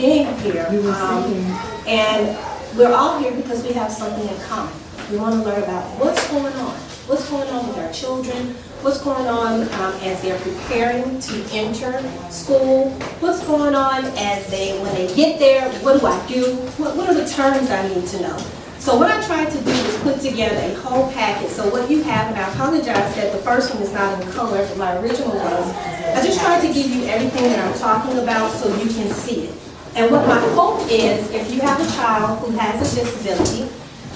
being here. And we're all here because we have something in common. We want to learn about what's going on. What's going on with our children? What's going on as they're preparing to enter school? What's going on as when they get there? What do I do? What are the terms I need to know? So what I tried to do is put together a whole packet. So what you have, and I apologize that the first one is not in color, but my original was. I just tried to give you everything that I'm talking about so you can see it. And what my hope is, if you have a child who has a disability,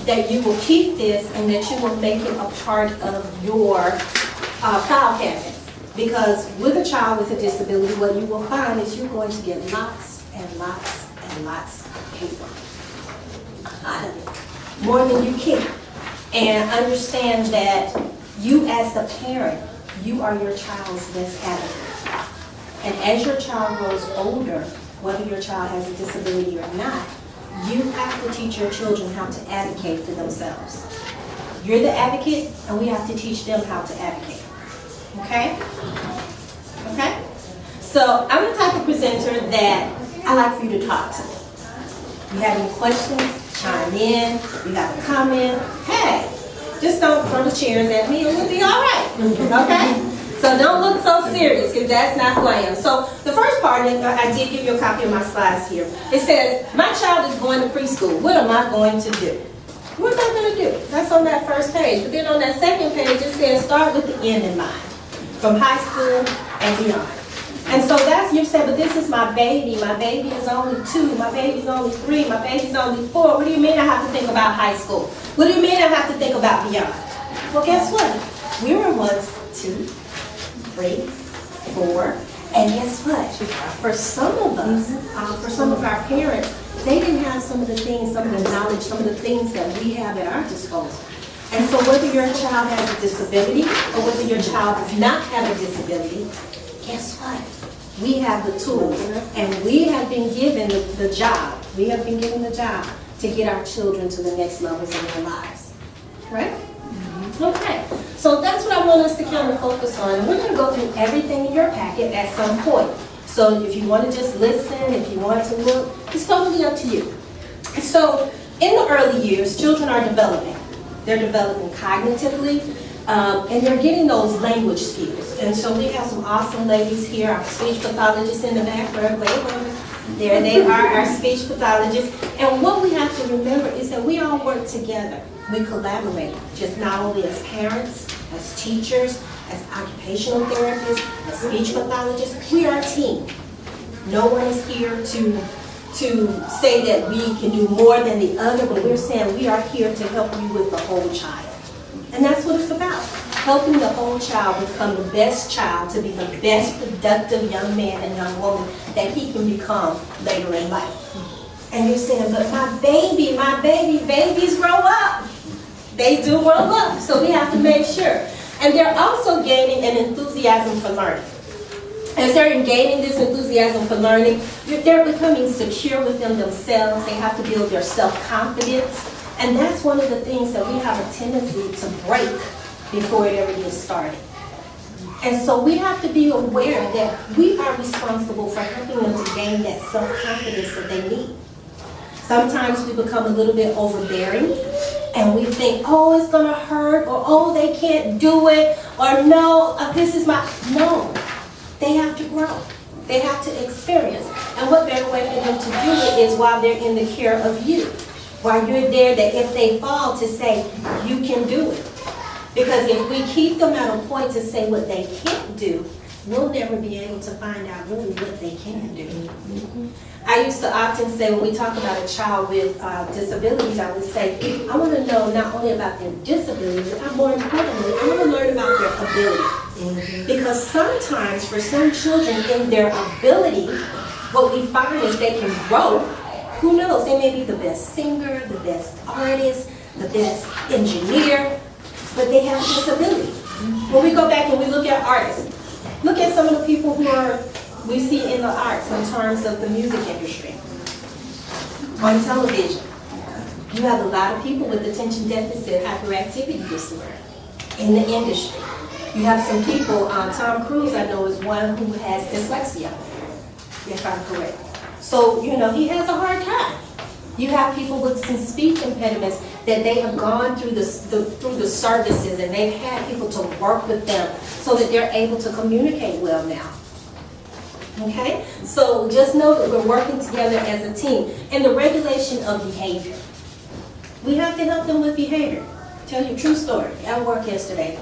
that you will keep this and that you will make it a part of your file cabinet. Because with a child with a disability, what you will find is you're going to get lots and lots and lots of paper. A lot of it. More than you can. And understand that you as the parent, you are your child's best advocate. And as your child grows older, whether your child has a disability or not, you have to teach your children how to advocate for themselves. You're the advocate, and we have to teach them how to advocate. Okay? Okay? So I'm the type of presenter that I like for you to talk to. You have any questions? Chime in. You have a comment? Hey, just don't throw the chairs at me and we'll be all right. Okay? So don't look so serious because that's not who I am. So the first part, and I did give you a copy of my slides here. It says, my child is going to preschool. What am I going to do? What am I going to do? That's on that first page. But then on that second page, it says start with the end in mind. From high school and beyond. And so that's, you say, but this is my baby. My baby is only 2. My baby's only 3. My baby's only 4. What do you mean I have to think about high school? What do you mean I have to think about beyond? Well, guess what? We were once 2, 3, 4, and guess what? For some of us, for some of our parents, they didn't have some of the things, some of the knowledge, some of the things that we have at our disposal. And so whether your child has a disability or whether your child does not have a disability, guess what? We have the tools, and we have been given the job. We have been given the job to get our children to the next levels of their lives. Right? Okay. So that's what I want us to kind of focus on. We're going to go through everything in your packet at some point. So if you want to just listen, if you want to look, it's totally up to you. So in the early years, children are developing. They're developing cognitively, and they're getting those language skills. And so we have some awesome ladies here, our speech pathologists in the back. There they are, our speech pathologists. And what we have to remember is that we all work together. We collaborate, just not only as parents, as teachers, as occupational therapists, as speech pathologists. We are a team. No one is here to say that we can do more than the other, but we're saying we are here to help you with the whole child. And that's what it's about. Helping the whole child become the best child to be the best productive young man and young woman that he can become later in life. And you're saying, but my babies grow up. They do grow up, so we have to make sure. And they're also gaining an enthusiasm for learning. As they're gaining this enthusiasm for learning, they're becoming secure within themselves. They have to build their self-confidence. And that's one of the things that we have a tendency to break before it ever gets started. And so we have to be aware that we are responsible for helping them to gain that self-confidence that they need. Sometimes we become a little bit overbearing and we think, oh, it's going to hurt, or oh, they can't do it, or no, this is my... No. They have to grow. They have to experience. And what better way for them to do it is while they're in the care of you. While you're there, that if they fall, to say, you can do it. Because if we keep them at a point to say what they can't do, we'll never be able to find out really what they can do. I used to often say, when we talk about a child with disabilities, I would say, I want to know not only about their disability, but more importantly, I want to learn about their ability. Because sometimes for some children in their ability, what we find is they can grow. Who knows? They may be the best singer, the best artist, the best engineer, but they have a disability. When we go back and we look at artists, look at some of the people we see in the arts in terms of the music industry. On television, you have a lot of people with attention deficit hyperactivity disorder in the industry. You have some people, Tom Cruise I know is one who has dyslexia, if I'm correct. So, you know, he has a hard time. You have people with some speech impediments that they have gone through through the services, and they've had people to work with them so that they're able to communicate well now. Okay? So just know that we're working together as a team. And the regulation of behavior. We have to help them with behavior. Tell you a true story. I worked yesterday.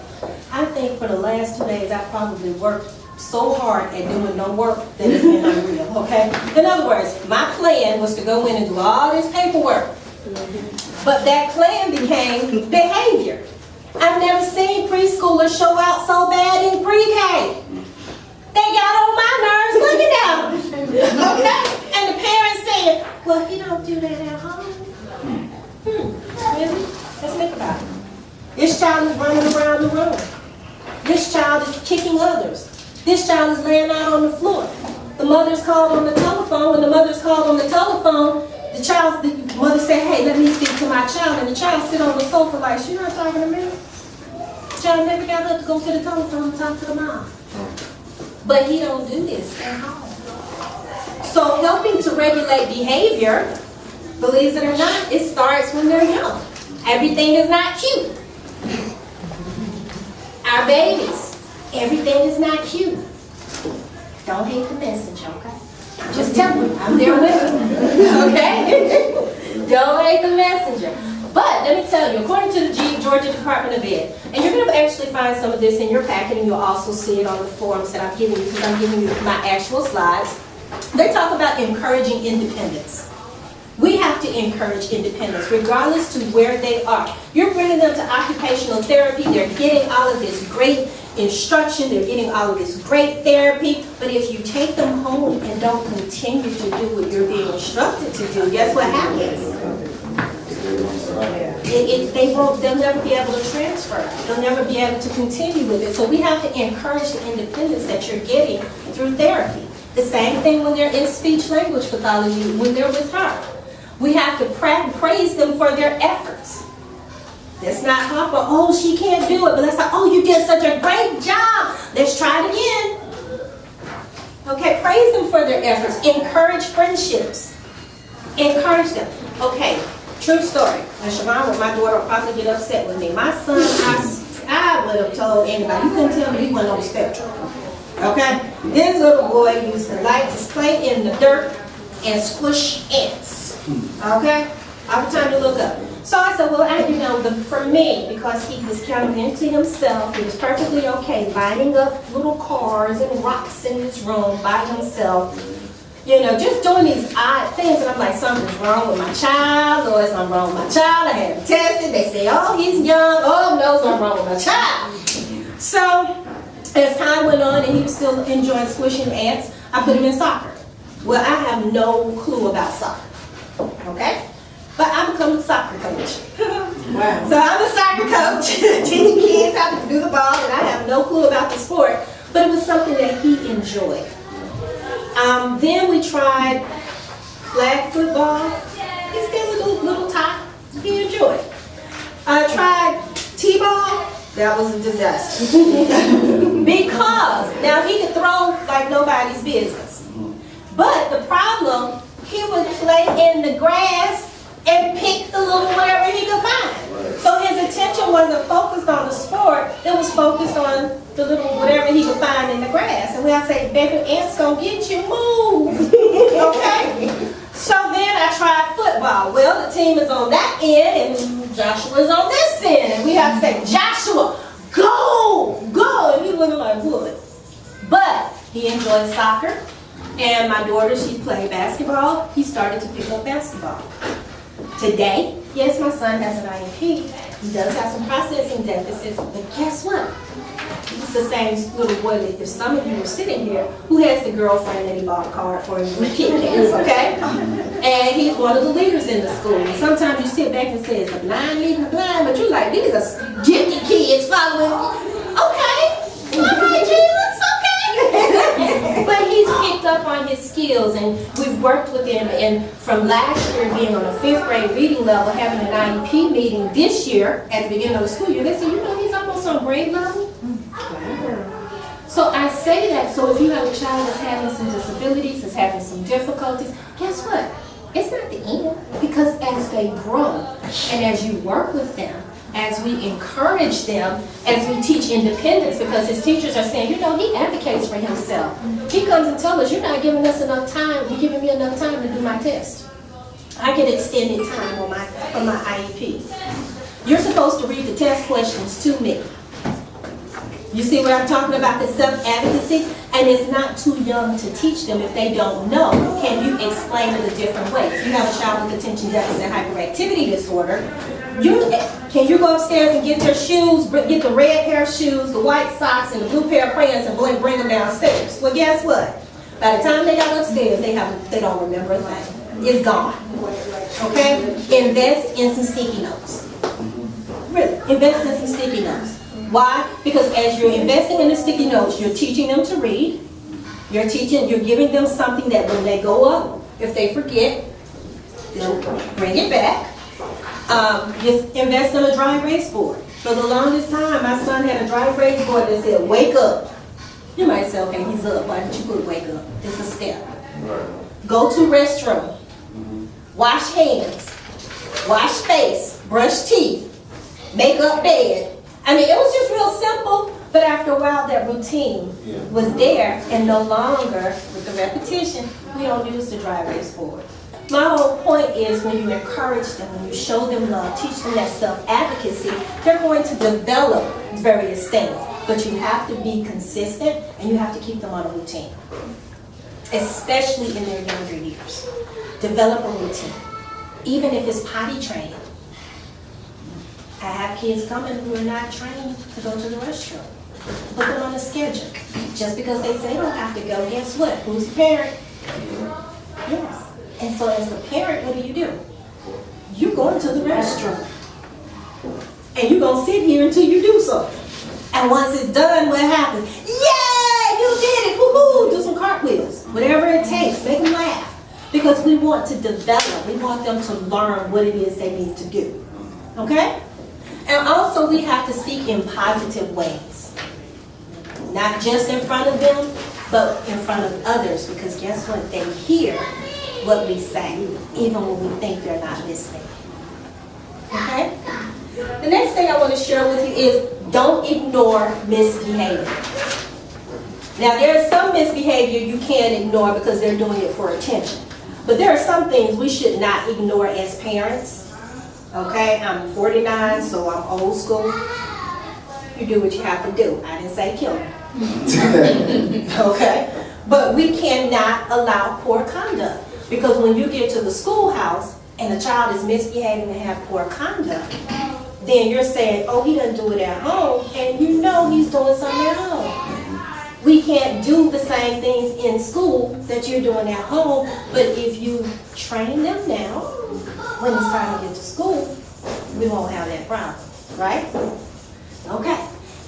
I think for the last 2 days I probably worked so hard at doing no work that it's been unreal, okay? In other words, my plan was to go in and do all this paperwork. But that plan became behavior. I've never seen preschoolers show out so bad in pre-K. They got on my nerves looking at them, okay? And the parents said, well, he don't do that at home. Really? Let's think about it. This child is running around the room. This child is kicking others. This child is laying out on the floor. The mother's called on the telephone. When the mother's called on the telephone, the mother said, hey, let me speak to my child. And the child sit on the sofa like, she's not talking to me. The child never got up to go to the telephone and talk to the mom. But he don't do this at home. So helping to regulate behavior, believe it or not, it starts when they're young. Everything is not cute. Our babies, everything is not cute. Don't hate the messenger, okay? Just tell them, I'm there with them, okay? Don't hate the messenger. But let me tell you, according to the Georgia Department of Ed, and you're going to actually find some of this in your packet, and you'll also see it on the forums that I'm giving you, because I'm giving you my actual slides. They talk about encouraging independence. We have to encourage independence, regardless to where they are. You're bringing them to occupational therapy. They're getting all of this great instruction. They're getting all of this great therapy. But if you take them home and don't continue to do what you're being instructed to do, guess what happens? They'll never be able to transfer. They'll never be able to continue with it. So we have to encourage the independence that you're getting through therapy. The same thing when they're in speech-language pathology, when they're with her. We have to praise them for their efforts. That's not Harper, oh, she can't do it, but let's say, oh, you did such a great job. Let's try it again. Okay, praise them for their efforts. Encourage friendships. Encourage them. Okay, true story. And Siobhan, my daughter, will probably get upset with me. My son, I would have told anybody, you couldn't tell me he wasn't on the spectrum. Okay? This little boy used to like to play in the dirt and squish ants. Okay? All the time to look up. So I said, well, for me, because he was kind of into himself, he was perfectly okay lining up little cars and rocks in his room by himself. You know, just doing these odd things. And I'm like, something's wrong with my child. Lord, something wrong with my child. I had him tested. They say, oh, he's young. Oh, no, something wrong with my child. So as time went on and he was still enjoying squishing ants, I put him in soccer. Well, I have no clue about soccer. Okay? But I become a soccer coach. Wow. So I'm a soccer coach, teaching kids how to do the ball, and I have no clue about the sport, but it was something that he enjoyed. Then we tried flag football. He's still a little top. He enjoyed it. I tried t-ball. That was a disaster. Because now he could throw like nobody's business. But the problem, he would play in the grass and pick the little whatever he could find. So his attention wasn't focused on the sport, it was focused on the little whatever he could find in the grass. And we have to say, baby, ants gonna get you, move. Okay? So then I tried football. Well, the team is on that end and Joshua's on this end. And we have to say, Joshua, go, go. And he looking like wood. But he enjoyed soccer. And my daughter, she played basketball. He started to pick up basketball. Today, yes, my son has an IEP. He does have some processing deficits, but guess what? He's the same little boy that if some of you were sitting here, who has the girlfriend that he bought a card for him with Kit Kats, okay? And he's one of the leaders in the school. And sometimes you sit back and say, it's a blind leading the blind, but you're like, these are gifted kids following. Okay, all right, Jesus, okay. But he's picked up on his skills, and we've worked with him. And from last year being on a 5th grade reading level, having an IEP meeting this year at the beginning of the school year, they said, you know, he's almost on grade level. So I say that so if you have a child that's having some disabilities, that's having some difficulties, guess what? It's not the end, because as they grow and as you work with them, as we encourage them, as we teach independence, because his teachers are saying, you know, he advocates for himself. He comes and tells us, you're not giving us enough time, you're giving me enough time to do my test. I get extended time on my IEP. You're supposed to read the test questions to me. You see where I'm talking about the self-advocacy? And it's not too young to teach them if they don't know. Can you explain it a different way? If you have a child with attention deficit hyperactivity disorder, can you go upstairs and get their shoes, get the red pair of shoes, the white socks, and the blue pair of crayons and bring them downstairs? Well, guess what? By the time they got upstairs, they don't remember a thing. It's gone. Okay? Invest in some sticky notes. Really, invest in some sticky notes. Why? Because as you're investing in the sticky notes, you're teaching them to read. You're giving them something that when they go up, if they forget, they'll bring it back. Just invest in a dry erase board. For the longest time, my son had a dry erase board that said, wake up. You might say, okay, he's up. Why didn't you put wake up? It's a step. Right. Go to restroom. Wash hands. Wash face. Brush teeth. Make up bed. I mean, it was just real simple, but after a while that routine was there, and no longer, with the repetition, we don't use the dry erase board. My whole point is when you encourage them, when you show them love, teach them that self-advocacy, they're going to develop various things. But you have to be consistent, and you have to keep them on a routine, especially in their younger years. Develop a routine, even if it's potty training. I have kids coming who are not trained to go to the restroom. Put them on a schedule. Just because they say they don't have to go, guess what? Who's the parent? Yes. And so as the parent, what do? You're going to the restroom. And you're going to sit here until you do something. And once it's done, what happens? Yay! You did it! Woohoo! Do some cartwheels. Whatever it takes. Make them laugh. Because we want to develop. We want them to learn what it is they need to do. Okay? And also we have to speak in positive ways. Not just in front of them, but in front of others. Because guess what? They hear what we say, even when we think they're not listening. Okay? The next thing I want to share with you is don't ignore misbehavior. Now there is some misbehavior you can't ignore because they're doing it for attention. But there are some things we should not ignore as parents. Okay, I'm 49, so I'm old school. You do what you have to do. I didn't say kill them. Okay? But we cannot allow poor conduct. Because when you get to the schoolhouse and a child is misbehaving and have poor conduct, then you're saying, oh, he doesn't do it at home, and you know he's doing something at home. We can't do the same things in school that you're doing at home, but if you train them now, when it's time to get to school, we won't have that problem, right? Okay.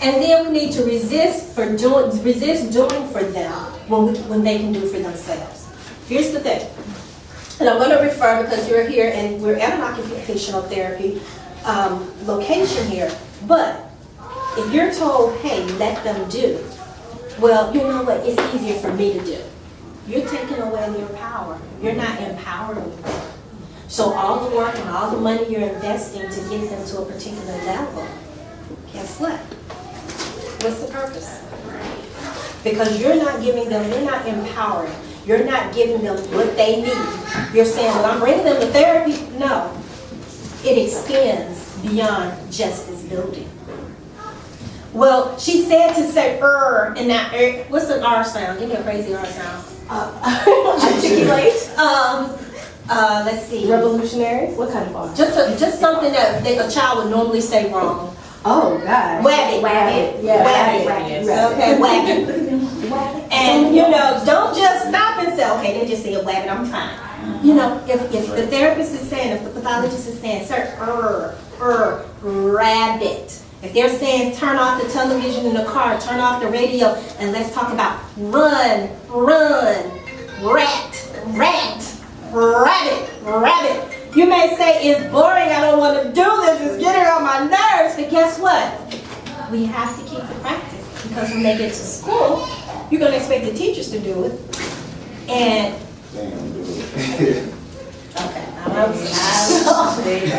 And then we need to resist doing for them when they can do for themselves. Here's the thing. And I'm going to refer, because you're here and we're at an occupational therapy location here, but if you're told, hey, let them do, well, you know what, it's easier for me to do. You're taking away their power. You're not empowering them. So all the work and all the money you're investing to get them to a particular level, guess what? What's the purpose? Because you're not giving them, you're not empowering. You're not giving them what they need. You're saying, well, I'm bringing them to therapy. No. It extends beyond just this building. Well, she said to say and not what's an R sound? Give me a crazy R sound. Articulate. Let's see. Revolutionary? What kind of R? Just something that a child would normally say wrong. Oh, God. Wabbit. Yeah. Wabbit. Okay, wabbit. And, you know, don't just stop and say, okay, they just say a wabbit, I'm fine. You know, if the therapist is saying, if the pathologist is saying, sir, rabbit. If they're saying turn off the television in the car, turn off the radio, and let's talk about run, rat, rabbit. You may say it's boring, I don't want to do this, it's getting on my nerves, but guess what? We have to keep the practice because when they get to school, you're gonna expect the teachers to do it. And, Damn, dude. okay,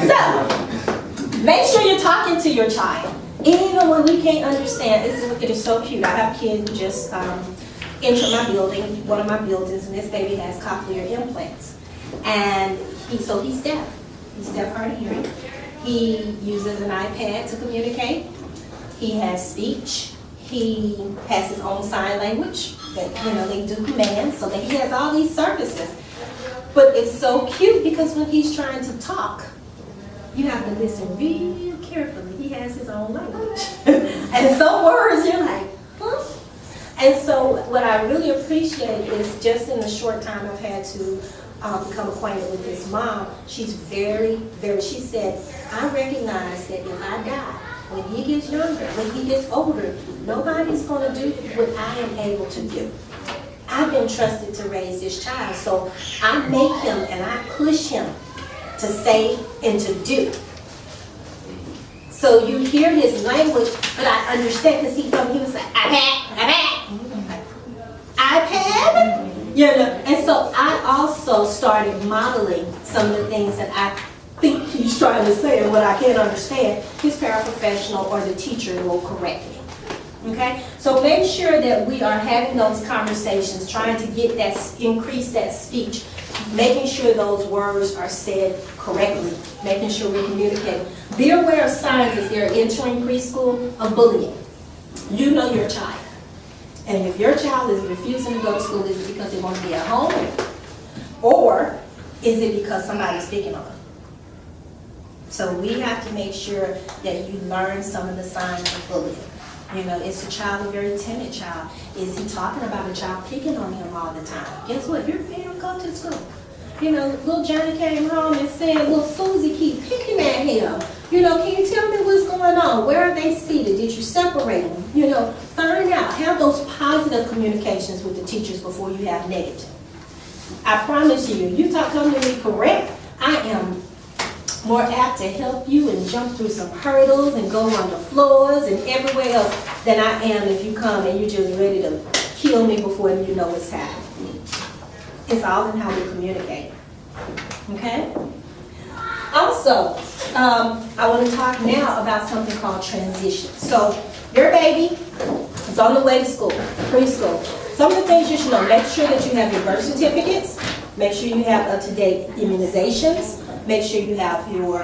so, make sure you're talking to your child. Even when we can't understand, it is so cute. I have a kid who just entered my building, one of my buildings, and this baby has cochlear implants. And he's deaf. He's deaf, hard of hearing. He uses an iPad to communicate. He has speech. He has his own sign language that, they do commands, so that he has all these services. But it's so cute because when he's trying to talk, you have to listen real carefully. He has his own language. And some words you're like, huh? And so what I really appreciate is just in the short time I've had to become acquainted with his mom, she's very, she said, I recognize that if I die, when he gets younger, when he gets older, nobody's going to do what I am able to do. I've been trusted to raise this child, so I make him and I push him to say and to do. So you hear his language, but I understand because he was like, iPad. And so I also started modeling some of the things that I think he's trying to say and what I can't understand. His paraprofessional or the teacher will correct me. Okay? So make sure that we are having those conversations, trying to get that, increase that speech, making sure those words are said correctly, making sure we're communicating. Be aware of signs as they're entering preschool of bullying. You know your child. And if your child is refusing to go to school, is it because they want to be at home? Or is it because somebody's picking on them? So we have to make sure that you learn some of the signs of bullying. Is the child a very timid child? Is he talking about a child picking on him all the time? Guess what? You're paying him to go to school. Little Johnny came home and said, little Susie keep picking at him. Can you tell me what's going on? Where are they seated? Did you separate them? Find out. Have those positive communications with the teachers before you have negative. I promise you, if you come to me correct, I am more apt to help you and jump through some hurdles and go on the floors and everywhere else than I am if you come and you're just ready to kill me before you know what's happening. It's all in how we communicate. Okay? Also, I want to talk now about something called transition. So, your baby is on the way to school, preschool. Some of the things you should know: make sure that you have your birth certificates, make sure you have up-to-date immunizations, make sure you have your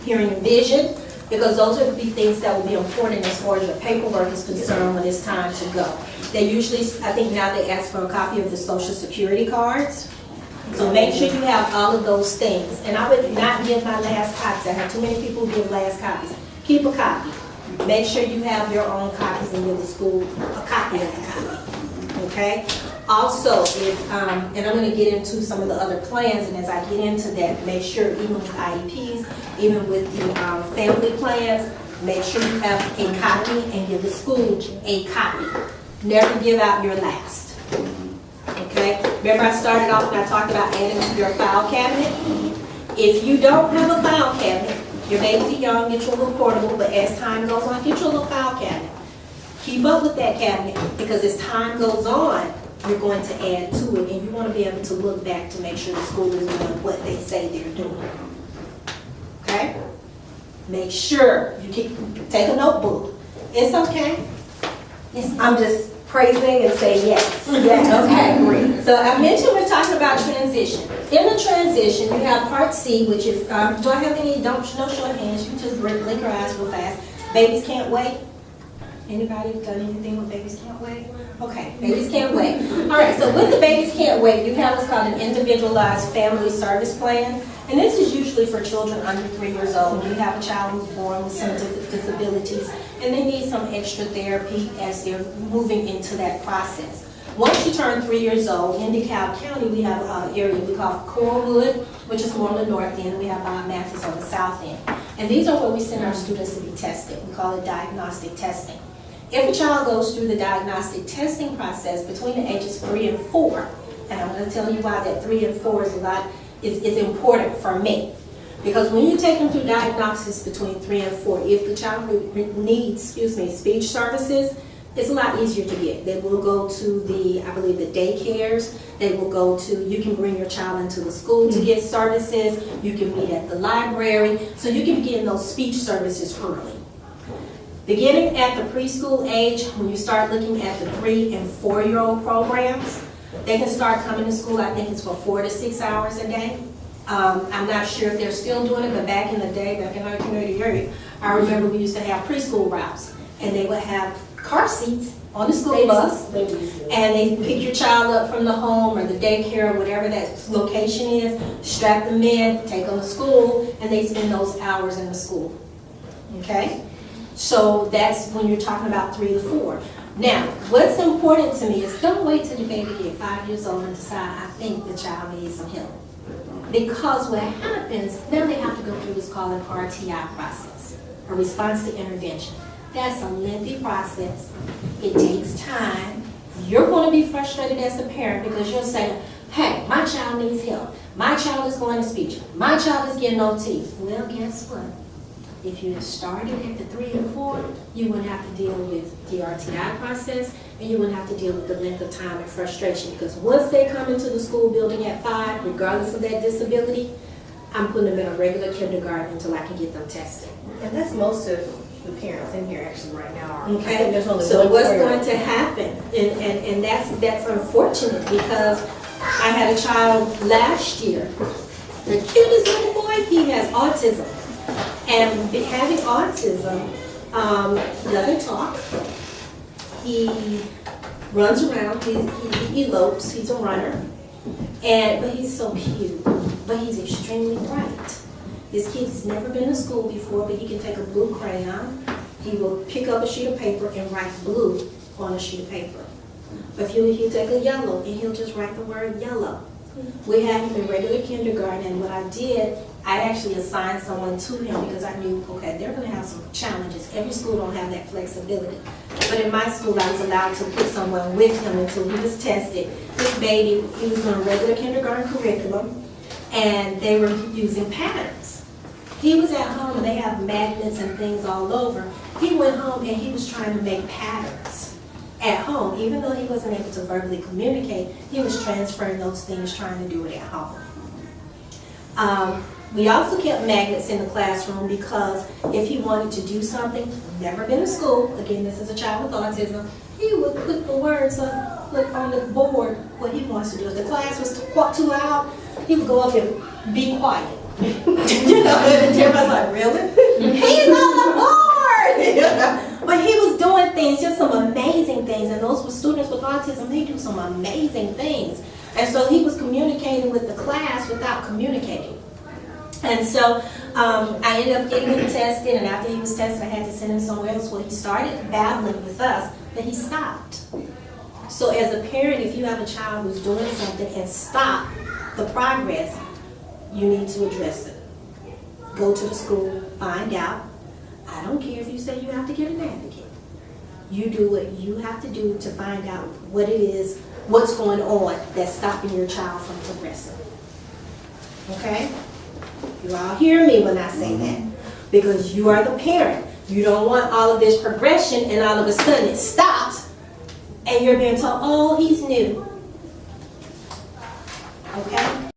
hearing and vision, because those are the things that will be important as far as your paperwork is concerned when it's time to go. They usually, I think now they ask for a copy of the Social Security cards. So make sure you have all of those things. And I would not give my last copies. I have too many people who give last copies. Keep a copy. Make sure you have your own copies and give the school a copy of the copy. Okay? Also, and I'm going to get into some of the other plans, and as I get into that, make sure even with IEPs, even with the family plans, make sure you have a copy and give the school a copy. Never give out your last. Okay? Remember I started off when I talked about adding to your file cabinet? If you don't have a file cabinet, your baby's young, get your little portable, but as time goes on, get your little file cabinet. Keep up with that cabinet, because as time goes on, you're going to add to it, and you want to be able to look back to make sure the school is doing what they say they're doing. Okay? Make sure you take a notebook. It's okay. I'm just praising and saying yes. Yes. Okay, great. So I mentioned we're talking about transition. In the transition, you have Part C, which is, do I have any, no show of hands, you can just blink your eyes real fast. Babies can't wait. Anybody done anything with babies can't wait? Okay, babies can't wait. All right, so with the babies can't wait, you have what's called an individualized family service plan. And this is usually for children under 3 years old. You have a child who's born with some disabilities, and they need some extra therapy as they're moving into that process. Once you turn 3 years old, in DeKalb County, we have an area we call Coralwood, which is more on the north end. We have Bob Mathis on the south end. And these are where we send our students to be tested. We call it diagnostic testing. If a child goes through the diagnostic testing process between the ages 3 and 4, and I'm going to tell you why that 3 and 4 is important for me. Because when you take them through diagnosis between 3 and 4, if the child needs, speech services, it's a lot easier to get. They will go to the, I believe, the daycares. They will go to, you can bring your child into the school to get services. You can meet at the library. So you can be getting those speech services early. Beginning at the preschool age, when you start looking at the 3 and 4-year-old programs, they can start coming to school, I think it's for 4 to 6 hours a day. I'm not sure if they're still doing it, but back in the day, back in 1988, I remember we used to have preschool routes, and they would have car seats on the school bus, and they pick your child up from the home or the daycare or whatever that location is, strap them in, take them to school, and they spend those hours in the school. Okay? So that's when you're talking about 3 to 4. Now, what's important to me is don't wait till your baby get 5 years old and decide, I think the child needs some help. Because what happens, now they have to go through what's called an RTI process, a response to intervention. That's a lengthy process. It takes time. You're going to be frustrated as a parent because you'll say, hey, my child needs help. My child is going to speech. My child is getting OT. Well, guess what? If you had started at the 3 and 4, you wouldn't have to deal with the RTI process, and you wouldn't have to deal with the length of time and frustration, because once they come into the school building at 5, regardless of that disability, I'm putting them in a regular kindergarten until I can get them tested. And that's most of the parents in here actually right now are. Okay, I think there's only so one what's prayer. going to happen, and that's unfortunate, because I had a child last year, the cutest little boy, he has autism. And having autism, doesn't talk. He runs around. He elopes. He's a runner. But he's so cute. But he's extremely bright. This kid's never been to school before, but he can take a blue crayon. He will pick up a sheet of paper and write blue on a sheet of paper. But he'll take a yellow and he'll just write the word yellow. We had him in regular kindergarten, and what I did, I actually assigned someone to him because I knew, okay, they're going to have some challenges. Every school don't have that flexibility. But in my school, I was allowed to put someone with him until he was tested. This baby, he was doing regular kindergarten curriculum, and they were using patterns. He was at home, and they have magnets and things all over. He went home, and he was trying to make patterns at home. Even though he wasn't able to verbally communicate, he was transferring those things, trying to do it at home. We also kept magnets in the classroom because if he wanted to do something, never been to school, again, this is a child with autism, he would put the words up on the board what he wants to do. If the class was too loud, he would go up and be quiet. You know, and everybody's like, really? He's on the board! But he was doing things, just some amazing things, and those were students with autism, they do some amazing things. And so he was communicating with the class without communicating. And so I ended up getting him tested, and after he was tested, I had to send him somewhere else. Well, he started battling with us, but he stopped. So as a parent, if you have a child who's doing something and stop the progress, you need to address it. Go to the school, find out. I don't care if you say you have to get an advocate. You do what you have to do to find out what it is, what's going on that's stopping your child from progressing. Okay? You all hear me when I say that, because you are the parent. You don't want all of this progression and all of a sudden it stops and you're being told, oh, he's new. Okay?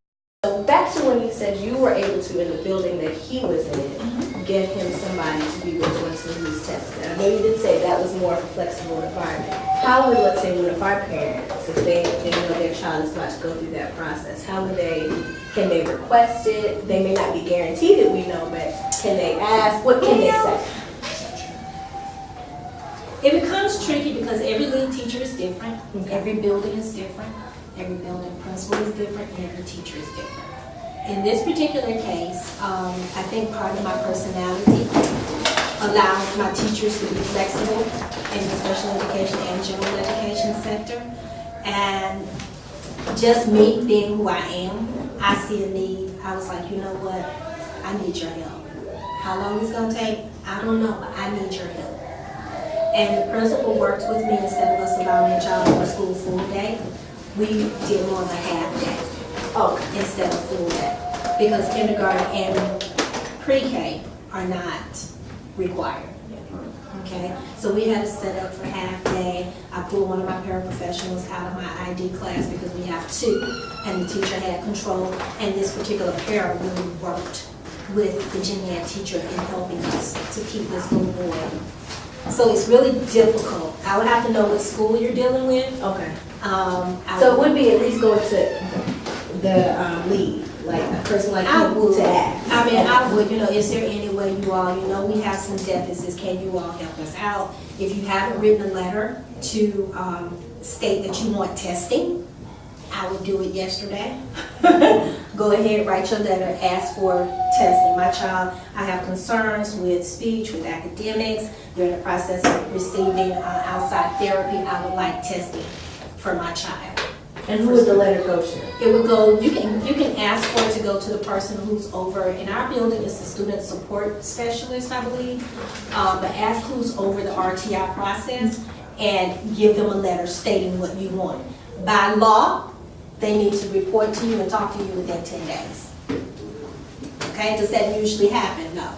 So back to when you said you were able to, in the building that he was in, get him somebody to be with once he was tested. I know you did say that was more of a flexible environment. How would, let's say, one of our parents, if they know their child is about to go through that process, can they request it? They may not be guaranteed it, we know, but can they ask? What can they say? It becomes tricky because every lead teacher is different. Every building is different. Every building principal is different, and every teacher is different. In this particular case, I think part of my personality allows my teachers to be flexible in the special education and general education sector. And just me being who I am, I see a need. I was like, you know what? I need your help. How long it's going to take? I don't know, but I need your help. And the principal worked with me. Instead of us allowing a child to go to school full day, we did more of a half day instead of full day, because kindergarten and pre-K are not required. Okay, so we had to set up for half day. I pulled one of my paraprofessionals out of my ID class because we have two, and the teacher had control, and this particular para really worked with the gen ed teacher in helping us to keep this little boy. So it's really difficult. I would have to know what school you're dealing with. Okay. I So it would- would be at least going to the lead, like a person like I you would. to ask. I mean, I would, is there any way you all, we have some deficits, can you all help us out? If you haven't written a letter to state that you want testing, I would do it yesterday. Go ahead, write your letter, ask for testing. My child, I have concerns with speech, with academics. They're in the process of receiving outside therapy. I would like testing for my child. And who would the letter go to? It would go, you can ask for it to go to the person who's over, in our building, it's the student support specialist, I believe. But ask who's over the RTI process and give them a letter stating what you want. By law, they need to report to you and talk to you within 10 days. Okay, does that usually happen? No.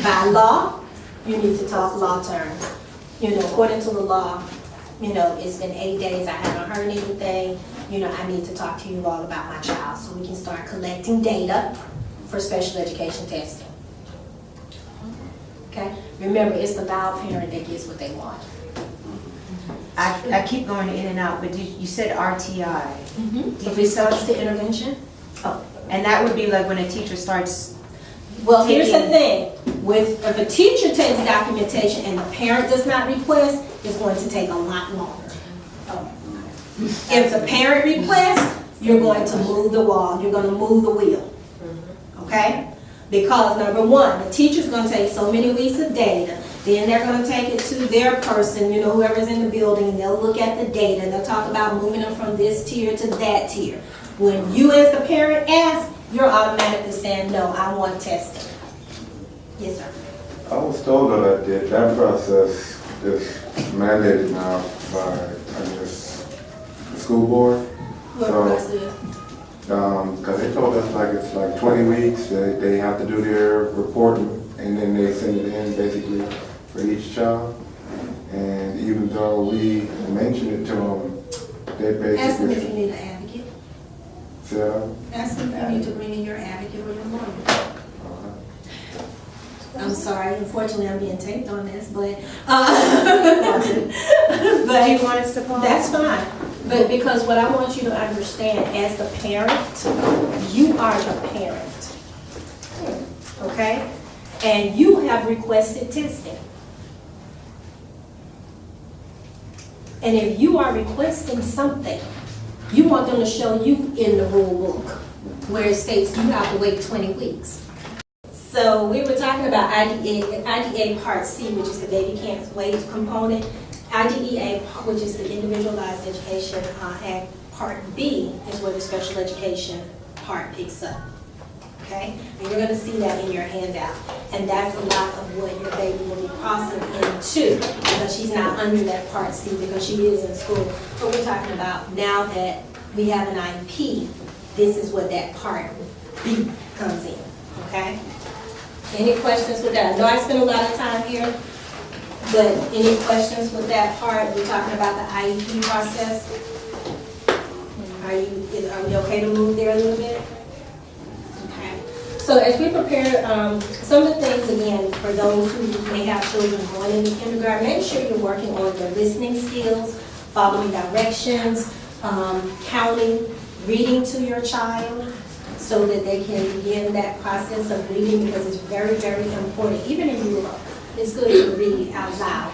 By law, you need to talk law terms. According to the law, it's been 8 days, I haven't heard anything, I need to talk to you all about my child so we can start collecting data for special education testing. Okay? Remember, it's the valid parent that gets what they want. I keep going in and out, but you said RTI. The response to intervention? Oh, and that would be like when a teacher starts, Well, here's the thing, if a teacher takes documentation and the parent does not request, it's going to take a lot longer. If the parent requests, you're going to move the wall, you're going to move the wheel. Okay? Because number one, the teacher's going to take so many weeks of data, then they're going to take it to their person, whoever's in the building, and they'll look at the data, and they'll talk about moving them from this tier to that tier. When you as the parent ask, you're automatically saying, no, I want testing. Yes, sir. I was told that that process is mandated now by, I guess, the school board. What So, process is? Because they told us it's like 20 weeks, they have to do their reporting, and then they send it in basically for each child. And even though we mentioned it to them, they Ask them if you basically need an advocate. said, Ask them if you need to bring in your advocate or your lawyer. I'm sorry, unfortunately, I'm being taped on this, but, but do you want us to pause? that's fine. But because what I want you to understand, as the parent, you are the parent. Okay? And you have requested testing. And if you are requesting something, you want them to show you in the rule book where it states you have to wait 20 weeks. So we were talking about IDEA Part C, which is the baby can't wait component. IDEA, which is the Individualized Education Act, Part B is where the special education part picks up. Okay? And you're going to see that in your handout. And that's a lot of what your baby will be crossing into because she's not under that Part C because she is in school. But we're talking about now that we have an IEP, this is what that Part B comes in. Okay? Any questions with that? I know I spent a lot of time here, but any questions with that part? We're talking about the IEP process. Are we okay to move there a little bit? Okay. So as we prepare, some of the things, again, for those who may have children going into kindergarten, make sure you're working on their listening skills, following directions, counting, reading to your child, so that they can begin that process of reading because it's very, very important. Even in Europe, it's good to read out loud,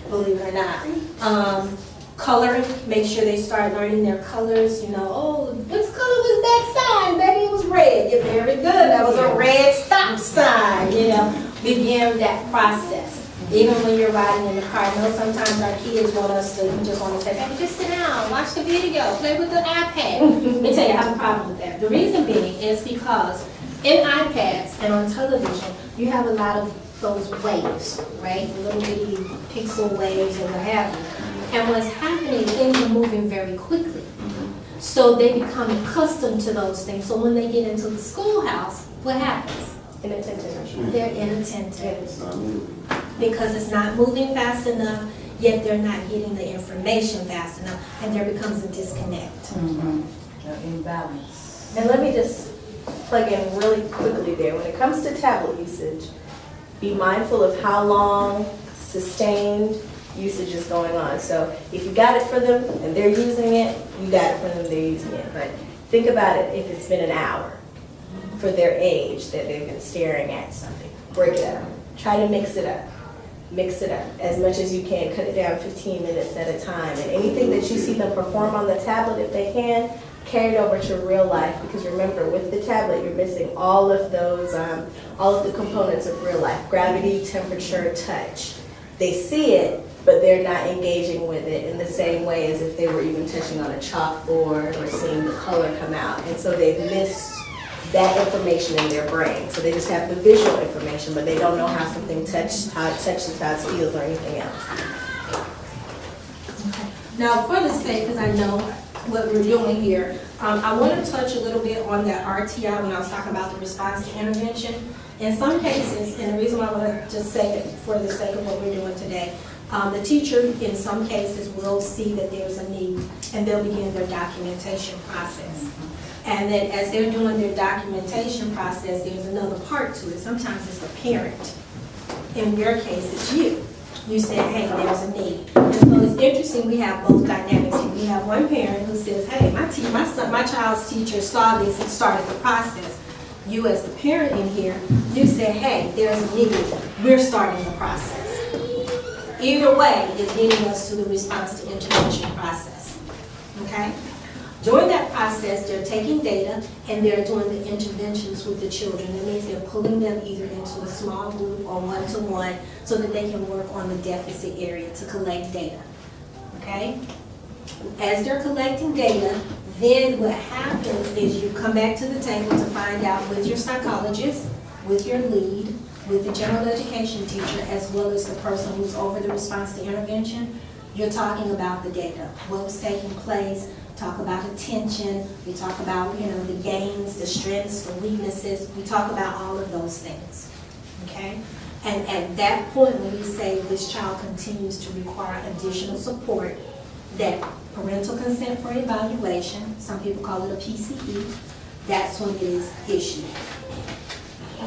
believe it or not. Coloring, make sure they start learning their colors. Oh, what color was that sign? Maybe it was red. You're very good. That was a red stop sign. Begin that process. Even when you're riding in the car, I know sometimes our kids want us to, you just want to say, baby, just sit down, watch the video, play with the iPad. Let me tell you, I have a problem with that. The reason being is because in iPads and on television, you have a lot of those waves, right? The little bitty pixel waves and what have you. And what's happening, things are moving very quickly. So they become accustomed to those things. So when they get into the schoolhouse, what happens? Inattentive. They're inattentive It's not moving. because it's not moving fast enough, yet they're not getting the information fast enough, and there becomes a disconnect. Imbalance. And let me just plug in really quickly there. When it comes to tablet usage, be mindful of how long sustained usage is going on. So if you got it for them and they're using it, you got it for them, they're using it. But think about it if it's been an hour for their age that they've been staring at something. Break it up. Try to mix it up. Mix it up as much as you can. Cut it down 15 minutes at a time. And anything that you see them perform on the tablet, if they can, carry it over to real life. Because remember, with the tablet, you're missing all of those, all of the components of real life. Gravity, temperature, touch. They see it, but they're not engaging with it in the same way as if they were even touching on a chalkboard or seeing the color come out. And so they've missed that information in their brain. So they just have the visual information, but they don't know how something touches, how it touches, how it feels, or anything else. Now, for the sake, because I know what we're doing here, I want to touch a little bit on that RTI when I was talking about the response to intervention. In some cases, and the reason why I want to just say it for the sake of what we're doing today, the teacher in some cases will see that there's a need and they'll begin their documentation process. And then as they're doing their documentation process, there's another part to it. Sometimes it's the parent. In your case, it's you. You say, hey, there's a need. And so it's interesting, we have both dynamics here. We have one parent who says, hey, my child's teacher saw this and started the process. You as the parent in here, you say, hey, there's a need. We're starting the process. Either way is leading us to the response to intervention process. Okay? During that process, they're taking data and they're doing the interventions with the children. That means they're pulling them either into a small group or one-to-one so that they can work on the deficit area to collect data. Okay? As they're collecting data, then what happens is you come back to the table to find out with your psychologist, with your lead, with the general education teacher, as well as the person who's over the response to intervention. You're talking about the data, what was taking place, talk about attention, we talk about, the gains, the strengths, the weaknesses, we talk about all of those things, okay? And at that point, when you say this child continues to require additional support, that parental consent for evaluation, some people call it a PCE, that's when it is issued.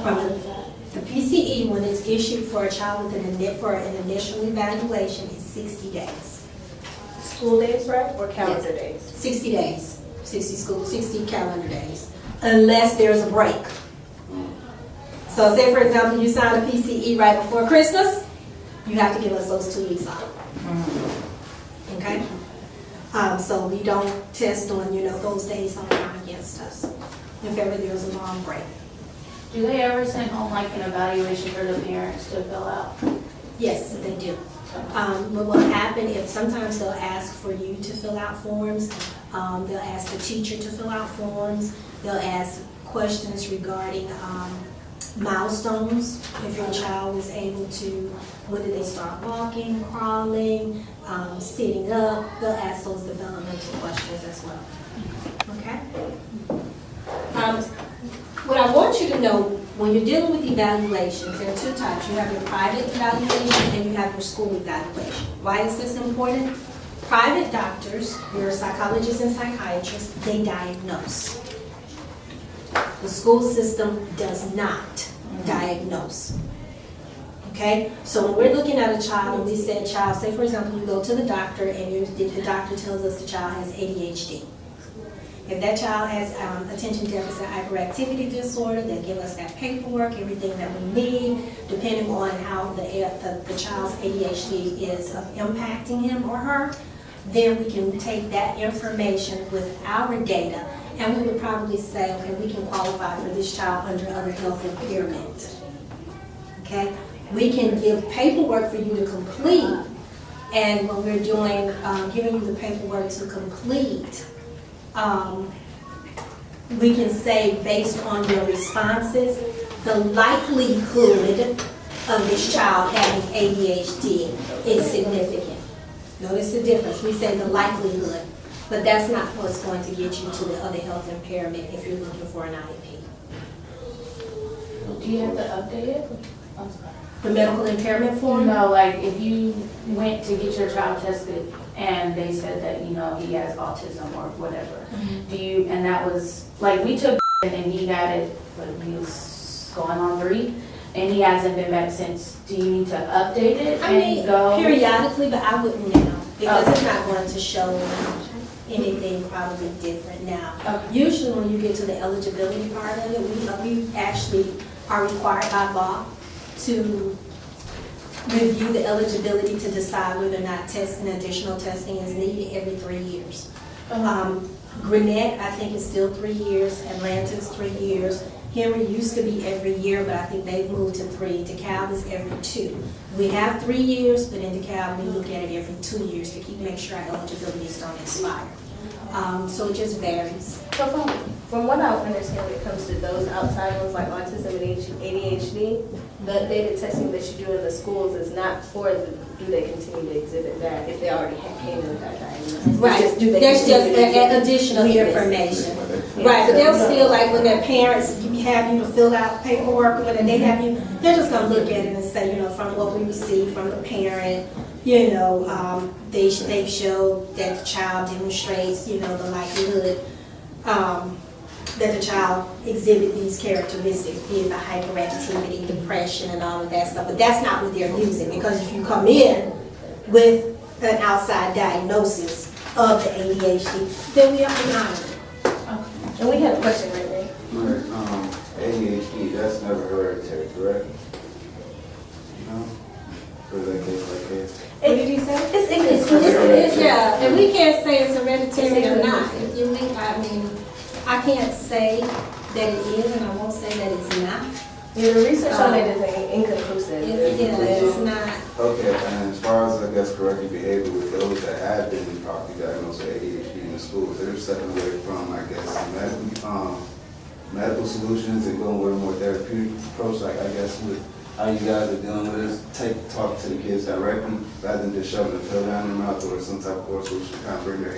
From the PCE, when it's issued for a child with an initial evaluation, is 60 days. School days, right, or calendar days? 60 days, 60 calendar days, unless there's a break. So say, for example, you sign a PCE right before Christmas, you have to give us those 2 weeks off. Okay? So we don't test on, those days don't count against us if ever there's a long break. Do they ever send home like an evaluation for the parents to fill out? Yes, they do. But what will happen if sometimes they'll ask for you to fill out forms, they'll ask the teacher to fill out forms, they'll ask questions regarding milestones. If your child was able to, when did they start walking, crawling, sitting up, they'll ask those developmental questions as well. Okay? What I want you to know, when you're dealing with evaluations, there are two types. You have your private evaluation and you have your school evaluation. Why is this important? Private doctors, your psychologists and psychiatrists, they diagnose. The school system does not diagnose. Okay? So when we're looking at a child and we say child, say for example, you go to the doctor and the doctor tells us the child has ADHD. If that child has attention deficit hyperactivity disorder, they give us that paperwork, everything that we need, depending on how the child's ADHD is impacting him or her, then we can take that information with our data and we would probably say, okay, we can qualify for this child under other health impairment. Okay? We can give paperwork for you to complete, and when we're doing, giving you the paperwork to complete, we can say based on your responses, the likelihood of this child having ADHD is significant. Notice the difference. We say the likelihood, but that's not what's going to get you to the other health impairment if you're looking for an IEP. Do Do you have to update it? I'm sorry. The medical impairment form? No, like if you went to get your child tested and they said that, you know, he has autism or whatever, do you, and that was, like, we took and he got it, but he was going on 3, and he hasn't been back since. Do you need to update it I and mean, go? periodically, but I wouldn't now, because it's not going to show anything probably different now. Okay. Usually when you get to the eligibility part of it, we actually are required by law to review the eligibility to decide whether or not additional testing is needed every 3 years. Gwinnett, I think, is still 3 years, Atlanta's 3 years. Henry used to be every year, but I think they've moved to 3. DeKalb is every 2. We have 3 years, but in DeKalb, we look at it every 2 years to make sure our eligibilities don't expire. So it just varies. So from what I understand when it comes to those outside ones like autism and ADHD, the updated testing that you do in the schools is not for do they continue to exhibit that if they already came in with that diagnosis? It's Right, just, do they that's just continue to exhibit additional weakness? information. Yeah. Right, but they'll still, like, when their parents have you to fill out paperwork, or when they have you, they're just gonna look at it and say, you know, from what we received from the parent, you know, they've showed that the child demonstrates, you know, the likelihood, that the child exhibit these characteristics, be it the hyperactivity, depression, and all of that stuff. But that's not what they're using, because if you come in with an outside diagnosis of the ADHD, then we are behind it. And we had a question right there. Right, ADHD, that's never hereditary, correct? No? Or is that case by case? What did you say? It's It's, yeah, and we can't say it's hereditary or not. If you mean, I can't say that it is, and I won't say that it's not. Yeah, the research on it is inconclusive. It's not. Okay, and as far as, I guess, corrective behavior with those that have been properly diagnosed with ADHD in the schools, they're stepping away from, I guess, medical solutions and going with a more therapeutic approach, like, I guess, with how you guys are dealing with this, talk to the kids directly, rather than just shoving a pill down their mouth or some type of course solution to kind of bring their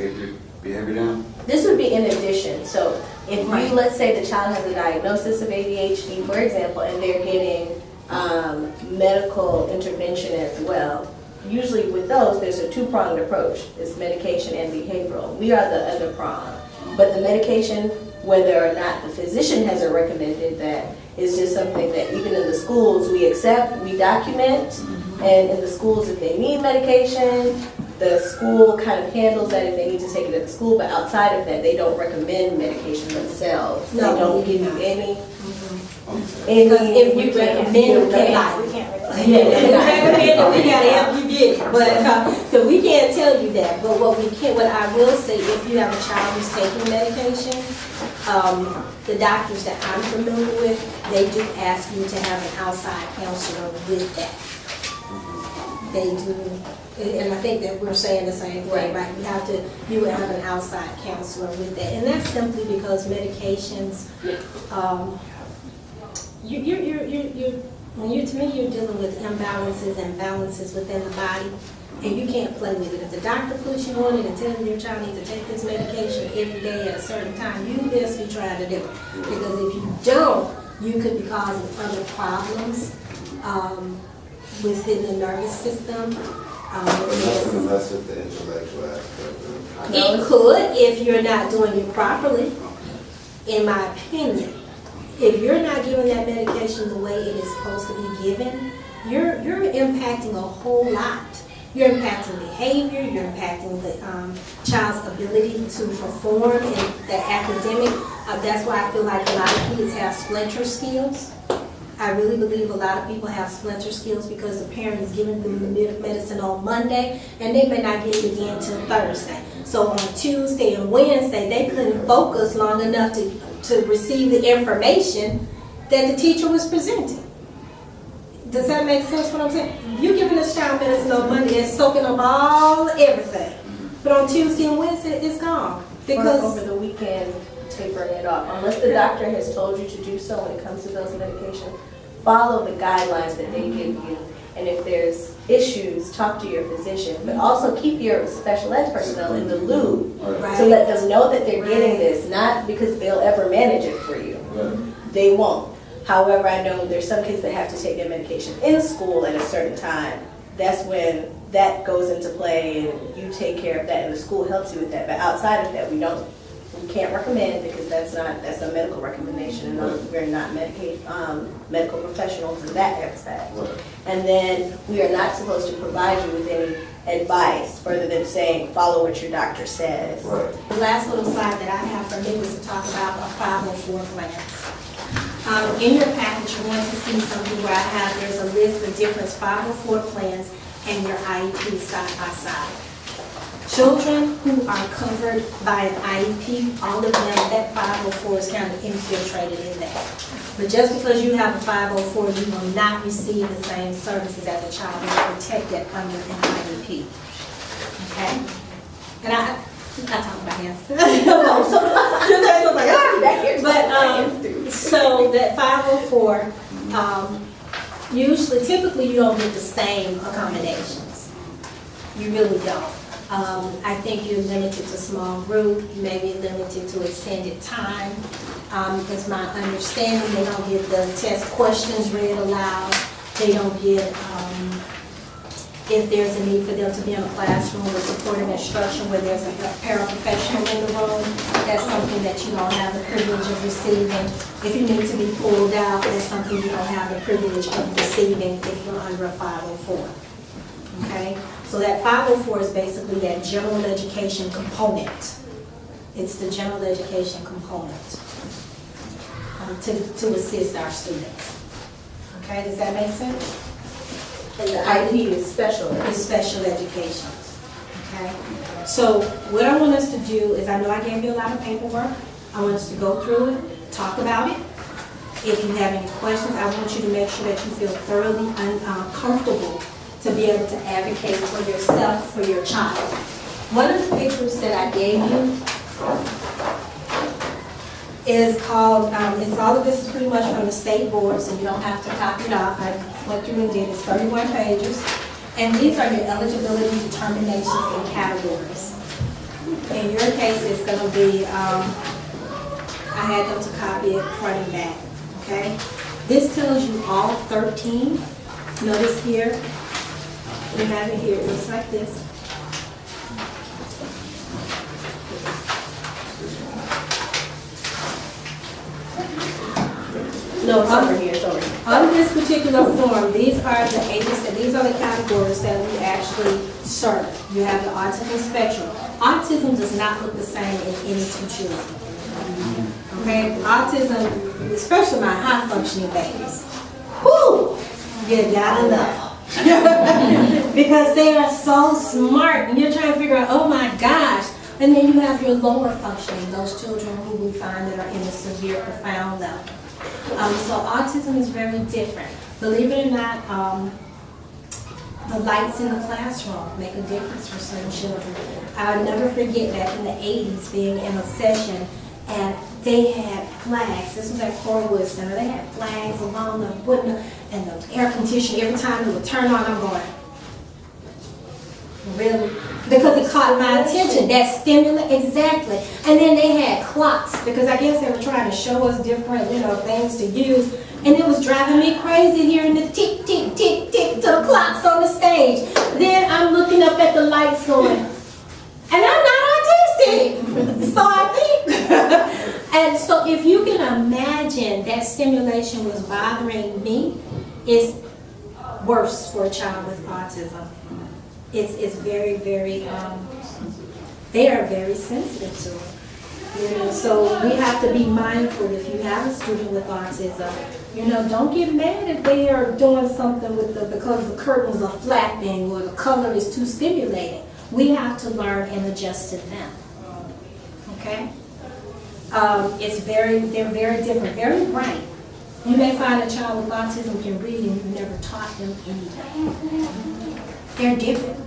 behavior down? This would be in addition. So if you, let's say the child has a diagnosis of ADHD, for example, and they're getting medical intervention as well, usually with those, there's a two-pronged approach. It's medication and behavioral. We are the other prong. But the medication, whether or not the physician has recommended that, is just something that even in the schools we accept, we document, and in the schools if they need medication, the school kind of handles that if they need to take it at the school, but outside of that, they don't recommend medication themselves. No, They don't we give you do not. any. Because if we recommend it, we can't recommend it, we gotta help you get it. But, so we can't tell you that, but what I will say, if you have a child who's taking medication, the doctors that I'm familiar with, they do ask you to have an outside counselor with that. They do, and I think that we're saying the same thing, right? You would have an outside counselor with that. And that's simply because medications, to me, you're dealing with imbalances and balances within the body, and you can't play with it. If the doctor puts you on it and tells you your child needs to take this medication every day at a certain time, you best be trying to do it. Because if you don't, you could be causing other problems within the nervous system. But nothing unless it's the intellectual aspect of it. It could if you're not doing it properly, in my opinion. If you're not giving that medication the way it is supposed to be given, you're impacting a whole lot. You're impacting behavior, you're impacting the child's ability to perform in the academic. That's why I feel like a lot of kids have splinter skills. I really believe a lot of people have splinter skills because the parent is giving them the medicine on Monday and they may not get it again until Thursday. So on Tuesday and Wednesday, they couldn't focus long enough to receive the information that the teacher was presenting. Does that make sense what I'm saying? You're giving this child medicine on Monday, it's soaking up everything. But on Tuesday and Wednesday, it's gone. Because over the weekend, tapering it off. Unless the doctor has told you to do so when it comes to those medications, follow the guidelines that they give you. And if there's issues, talk to your physician. But also keep your special ed personnel in the loop to let them know that they're getting this, not because they'll ever manage it for you. They won't. However, I know there's some kids that have to take their medication in school at a certain time. That's when that goes into play, and you take care of that, and the school helps you with that. But outside of that, we can't recommend, because that's a medical recommendation, and we're not medical professionals in that aspect. Right. And then we are not supposed to provide you with any advice further than saying, follow what your doctor says. Right. The last little slide that I have for me was to talk about our 504 plans. In your package, you're going to see something where there's a list of different 504 plans and your IEP side by side. Children who are covered by an IEP, all of them, that 504 is kind of infiltrated in that. But just because you have a 504, you will not receive the same services as a child who is protected under an IEP. Okay? And I talk about him. But, so that 504, typically you don't get the same accommodations. You really don't. I think you're limited to small group, you may be limited to extended time. Because my understanding, they don't get the test questions read aloud. They don't get, if there's a need for them to be in a classroom with supportive instruction where there's a paraprofessional in the room, that's something that you don't have the privilege of receiving. If you need to be pulled out, that's something you don't have the privilege of receiving if you're under a 504. Okay? So that 504 is basically that general education component. It's the general education component to assist our students. Okay, does that make sense? And the IEP is special. It's special education. Okay? So what I want us to do is, I know I gave you a lot of paperwork. I want us to go through it, talk about it. If you have any questions, I want you to make sure that you feel thoroughly comfortable to be able to advocate for yourself, for your child. One of the papers that I gave you is called, all of this is pretty much from the state board, so you don't have to copy it off. I went through and did it. It's 31 pages. And these are your eligibility determinations and categories. In your case, it's going to be, I had them to copy it front and back, okay? This tells you all 13. Notice here, we have it here, it looks like this. No, it's over here, it's over here. On this particular form, these are the ages, these are the categories that we actually serve. You have the autism spectrum. Autism does not look the same in any two children. Okay, autism, especially my high functioning babies. Whoo! You gotta love. Because they are so smart, and you're trying to figure out, oh my gosh. And then you have your lower functioning, those children who we find that are in a severe, profound level. So autism is very different. Believe it or not, the lights in the classroom make a difference for certain children. I'll never forget back in the 80s being in a session, and they had flags. This was at Corwood Center. They had flags along the window and the air conditioning. Every time it would turn on, I'm going, really? Because it caught my attention. That stimulus, exactly. And then they had clocks, because I guess they were trying to show us different, things to use. And it was driving me crazy hearing the tick, tick, tick, tick to the clocks on the stage. Then I'm looking up at the lights going, and I'm not autistic. So I think. And so if you can imagine that stimulation was bothering me, it's worse for a child with autism. It's very, very, they are very sensitive to it. So we have to be mindful if you have a student with autism, don't get mad if they are doing something with because the curtains are flapping or the color is too stimulating. We have to learn and adjust to them. Okay? They're very different, very bright. You may find a child with autism can read and you've never taught them anything. They're different.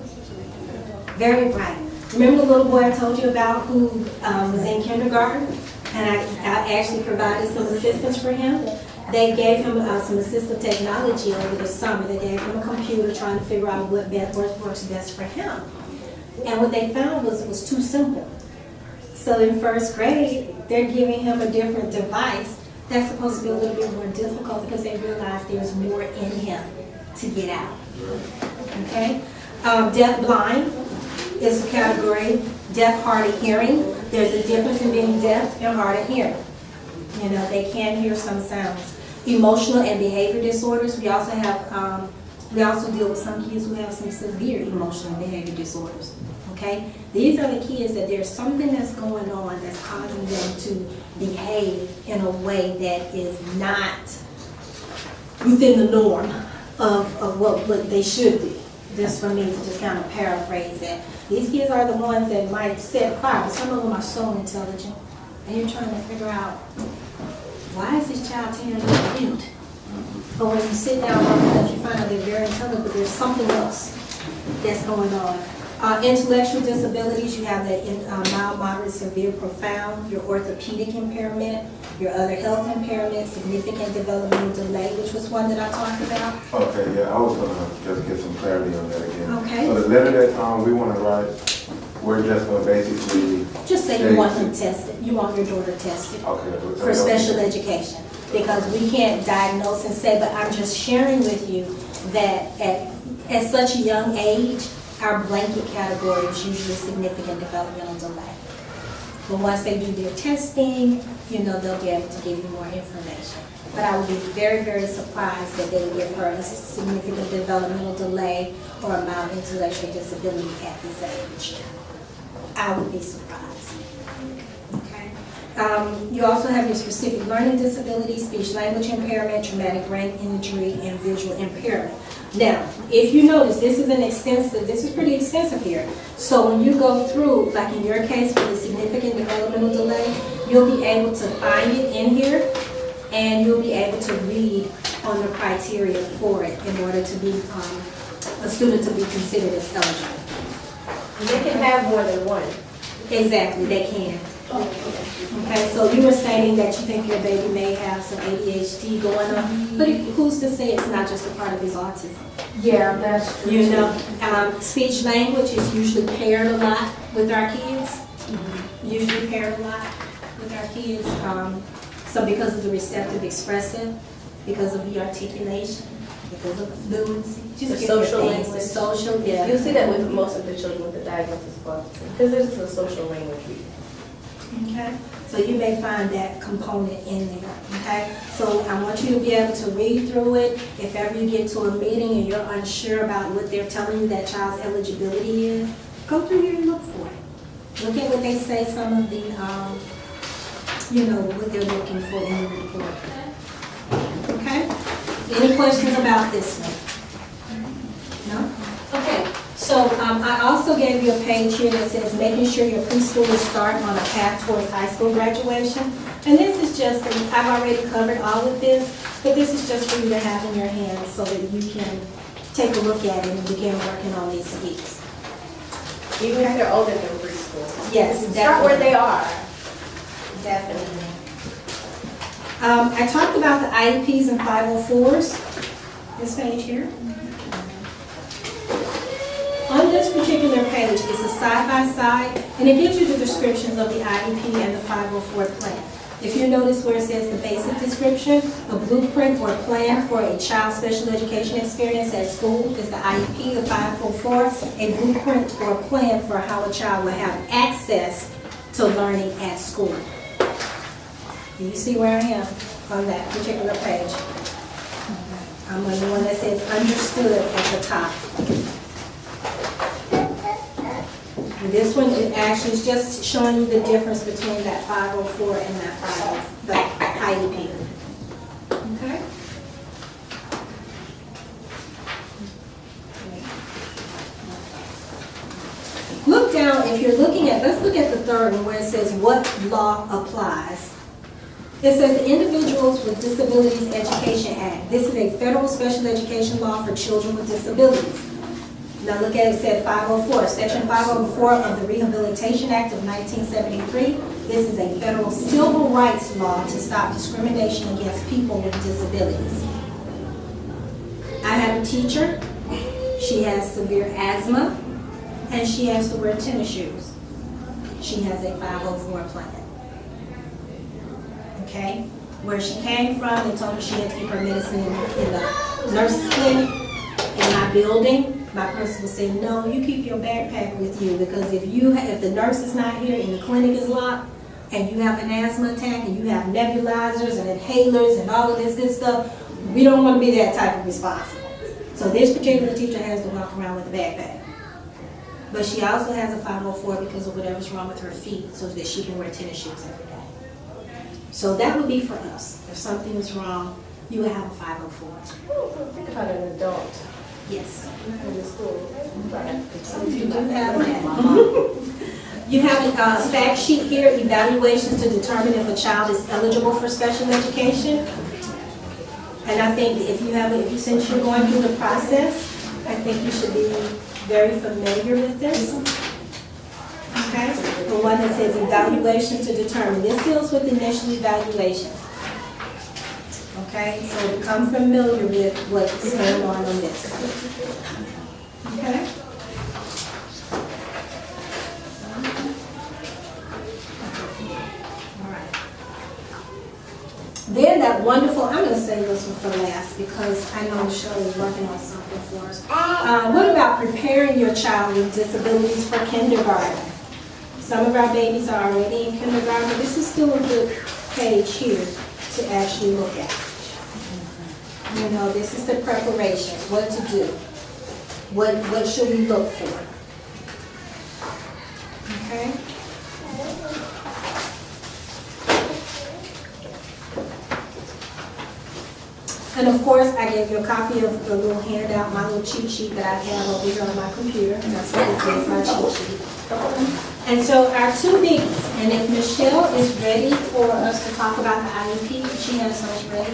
Very bright. Remember the little boy I told you about who was in kindergarten? And I actually provided some assistance for him. They gave him some assistive technology over the summer. They gave him a computer trying to figure out what works best for him. And what they found was too simple. So in first grade, they're giving him a different device that's supposed to be a little bit more difficult because they realize there's more in him to get out. Okay? Deaf blind is a category. Deaf hard of hearing. There's a difference in being deaf and hard of hearing. You know, they can hear some sounds. Emotional and behavior disorders. We also have, we also deal with some kids who have some severe emotional and behavior disorders. Okay? These are the kids that there's something that's going on that's causing them to behave in a way that is not within the norm of what they should be. Just for me to just kind of paraphrase that. These kids are the ones that might set fire, but some of them are so intelligent. And you're trying to figure out, why is this child tearing up mute? But when you sit down long enough, you find out they're very intelligent, but there's something else that's going on. Intellectual disabilities, you have the mild, moderate, severe, profound, your orthopedic impairment, your other health impairment, significant developmental delay, which was one that I talked about. Okay, yeah, I was gonna just get some clarity on that again. Okay. So the letter that we wanna write, we're just gonna basically. Just say you want them tested, you want your daughter tested Okay. for special education. Because we can't diagnose and say, but I'm just sharing with you that at such a young age, our blanket category is usually significant developmental delay. But once they do their testing, you know, they'll be able to give you more information. But I would be very, very surprised that they would give her a significant developmental delay or a mild intellectual disability at this age. I would be surprised. Okay. You also have your specific learning disabilities, speech language impairment, traumatic brain injury, and visual impairment. Now, if you notice, this is pretty extensive here. So when you go through, like in your case with the significant developmental delay, you'll be able to find it in here and you'll be able to read on the criteria for it in order to be a student to be considered as eligible. They can have more than one. Exactly, they can. Okay, so you were stating that you think your baby may have some ADHD going on, but who's to say it's not just a part of his autism? Yeah, that's true. You know, speech language is usually paired a lot with our kids. Usually paired a lot with our kids. So because of the receptive expressive, because of the articulation, because of the fluency. The Just social different things. language. The social, yeah. You'll see that with most of the children with the diagnosis of autism, because it is a social language. Okay, so you may find that component in there, okay? So I want you to be able to read through it. If ever you get to a meeting and you're unsure about what they're telling you that child's eligibility is, go through here and look for it. Look at what they say, some of the, you know, what they're looking for in the report. Okay? Any questions about this one? No? Okay. So I also gave you a page here that says making sure your preschoolers start on a path towards high school graduation. And this is just, I've already covered all of this, but this is just for you to have in your hands so that you can take a look at it and begin working on these skills. Even if they're older than preschool. Yes, Start where they are. Definitely. I talked about the IEPs and 504s. This page here. On this particular page is a side-by-side, and it gives you the descriptions of the IEP and the 504 plan. If you notice where it says the basic description, a blueprint or plan for a child's special education experience at school is the IEP, the 504, a blueprint or plan for how a child will have access to learning at school. Do you see where I am on that particular page? I'm on the one that says understood at the top. This one, it actually is just showing you the difference between that 504 and that 50, the IEP. Okay? Look down, if you're looking at, let's look at the third one where it says what law applies. It says the Individuals with Disabilities Education Act. This is a federal special education law for children with disabilities. Now look at it, it said 504, Section 504 of the Rehabilitation Act of 1973. This is a federal civil rights law to stop discrimination against people with disabilities. I have a teacher. She has severe asthma, and she has to wear tennis shoes. She has a 504 plan. Okay? where she came from. They told her she had to keep her medicine in the nurse's clinic in my building. My principal said, no, you keep your backpack with you, because if the nurse is not here and the clinic is locked, and you have an asthma attack, and you have nebulizers and inhalers and all of this good stuff, we don't want to be that type of responsible. So this particular teacher has to walk around with a backpack. But she also has a 504 because of whatever's wrong with her feet, so that she can wear tennis shoes every day. So that would be for us. If something is wrong, you would have a 504. Think about an adult Yes. in the school. So you do have that. You have a fact sheet here, evaluations to determine if a child is eligible for special education. And I think since you're going through the process, I think you should be very familiar with this. Okay? The one that says evaluations to determine. This deals with initial evaluation. Okay? So become familiar with what's going on this. Okay? All right. Then that wonderful, I'm going to save this one for last because I know Michelle is working on something for us. What about preparing your child with disabilities for kindergarten? Some of our babies are already in kindergarten, but this is still a good page here to actually look at. You know, this is the preparation, what to do. What should we look for? Okay? And of course, I gave you a copy of the little handout, my little cheat sheet that I have over here on my computer. That's what it says, my cheat sheet. And so our two biggies, and if Michelle is ready for us to talk about the IEP, she has those ready.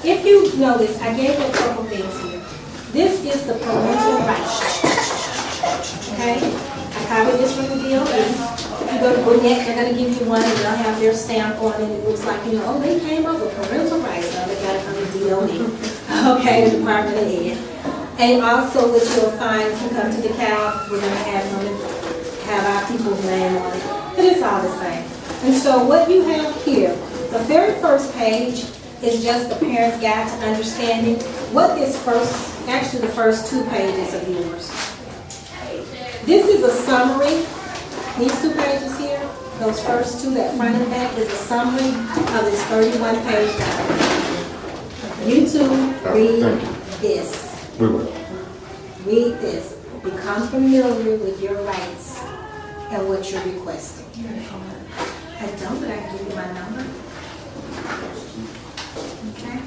If you notice, I gave you a couple things here. This is the parental rights. Okay? I copied this from the DOE. If you go to Gwinnett, they're going to give you one, and they'll have their stamp on it. It looks like, oh, they came up with parental rights. No, they got it from the DOE. Okay, the Department of Ed. And also, what you'll find if you come to DeKalb, we're going to have our people's name on it. But it's all the same. And so what you have here, the very first page is just the parent's guide to understanding what this actually the first 2 pages of yours. This is a summary. These 2 pages here, those first 2, that front and back, is a summary of this 31-page document. You two read this. Read this. Become familiar with your rights and what you're requesting. I don't, but I can give you my number. Okay?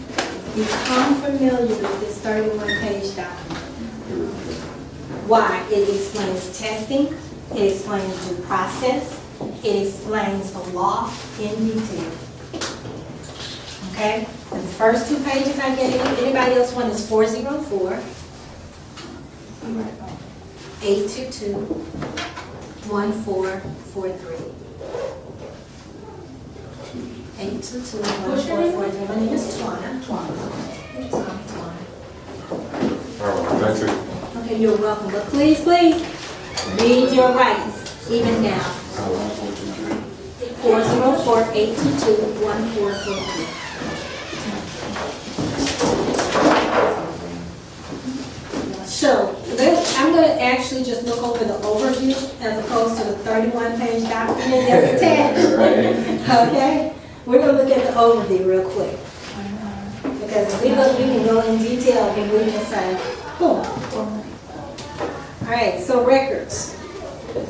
Become familiar with this 31-page document. Why? It explains testing. It explains due process. It explains the law in detail. Okay? And the first 2 pages I gave you, anybody else one is 404 822 1443. 822-1443. My name is Twana. That's it. Okay, you're welcome. But please, please, read your rights, even now. 404-822-1443. So, I'm going to actually just look over the overview as opposed to the 31-page document that's attached. Okay? We're going to look at the overview real quick. Because if we look, we can go in detail and we can say, boom. All right, so records.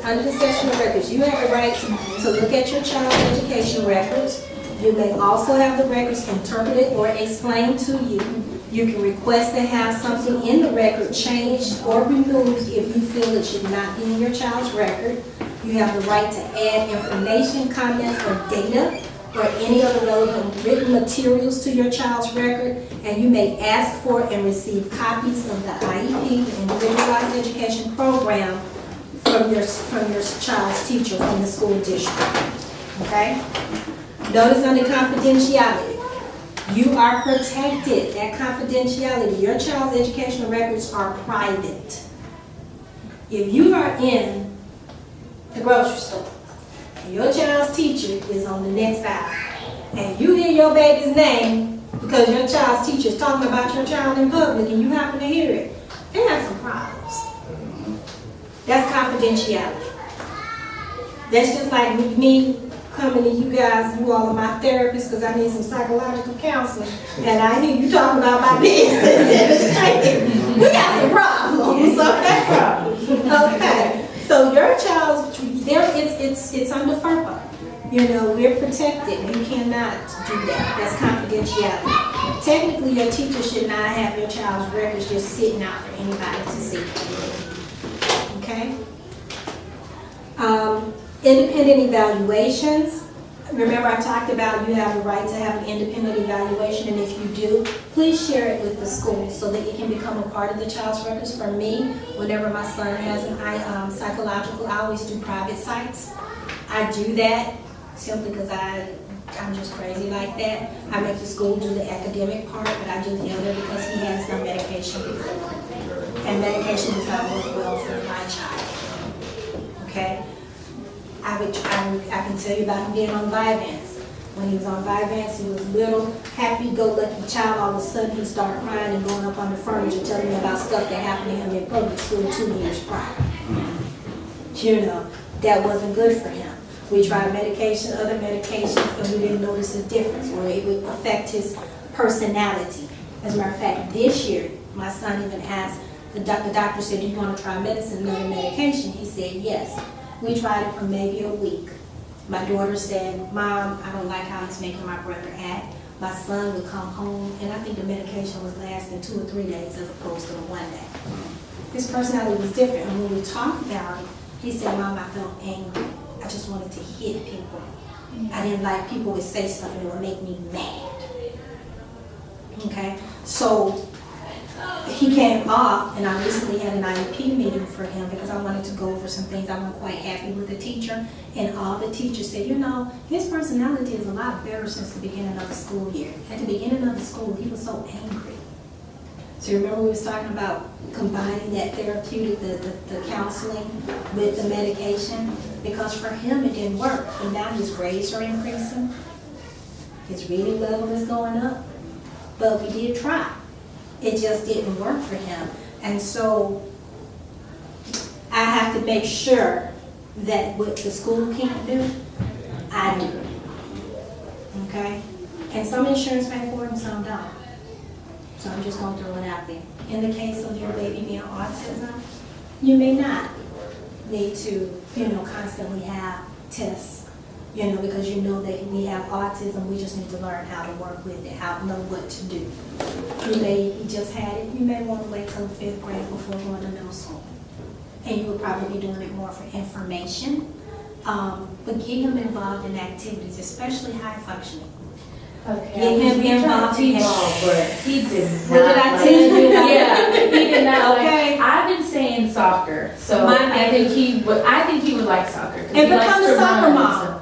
Under the section of records, you have the right to look at your child's education records. You may also have the records interpreted or explained to you. You can request to have something in the record changed or removed if you feel it should not be in your child's record. You have the right to add information, comments, or data, or any other relevant written materials to your child's record, and you may ask for and receive copies of the IEP, the Individualized Education Program, from your child's teacher from the school district. Okay? Notice under confidentiality, you are protected. That confidentiality, your child's educational records are private. If you are in the grocery store, and your child's teacher is on the next aisle, and you hear your baby's name because your child's teacher's talking about your child in public and you happen to hear it, they have some problems. That's confidentiality. That's just like me coming to you guys, you all are my therapists, because I need some psychological counseling, and I hear you talking about my business in the street. We got some problems, okay? Okay, so your child's, it's under FERPA. You know, we're protected. You cannot do that. That's confidentiality. Technically, your teacher should not have your child's records just sitting out for anybody to see. Okay? Independent evaluations. Remember I talked about you have the right to have an independent evaluation, and if you do, please share it with the school so that it can become a part of the child's records. For me, whenever my son has an psychological, I always do private sites. I do that simply because I'm just crazy like that. I make the school do the academic part, but I do the other because he has done medication before. And medication does not work well for my child. Okay? I can tell you about him being on Vyvanse. When he was on Vyvanse, he was little, happy-go-lucky child. All of a sudden, he started crying and going up on the furniture, telling me about stuff that happened to him in public school 2 years prior. You know, that wasn't good for him. We tried medication, other medications, and we didn't notice a difference where it would affect his personality. As a matter of fact, this year, my son even asked, the doctor said, do you want to try medicine, another medication? He said, yes. We tried it for maybe a week. My daughter said, Mom, I don't like how it's making my brother act. My son would come home, and I think the medication was lasting 2 or 3 days as opposed to 1 day. His personality was different, and when we talked about it, he said, Mom, I felt angry. I just wanted to hit people. I didn't like people would say stuff and it would make me mad. Okay? So he came off, and I recently had an IEP meeting for him because I wanted to go over some things. I wasn't quite happy with the teacher, and all the teachers said, you know, his personality is a lot better since the beginning of the school year. At the beginning of the school, he was so angry. So remember we was talking about combining that therapeutic, the counseling with the medication? Because for him it didn't work, and now his grades are increasing, his reading level is going up, but we did try. It just didn't work for him. And so I have to make sure that what the school can't do, I do. Okay? And some insurance pay for it and some don't. So I'm just going to throw it out there. In the case of your baby being autism, you may not need to, constantly have tests, because you know that we have autism. We just need to learn how to work with it, how to know what to do. You may just had it. You may want to wait till 5th grade before going to middle school. And you would probably be doing it more for information. But get him involved in activities, especially high functioning. Okay. Get him involved in but he did not. What did I tell you? Yeah, he did not Okay. like. I've been saying soccer, so I think he would like soccer. 'Cause And he likes become to a soccer run, mom. so-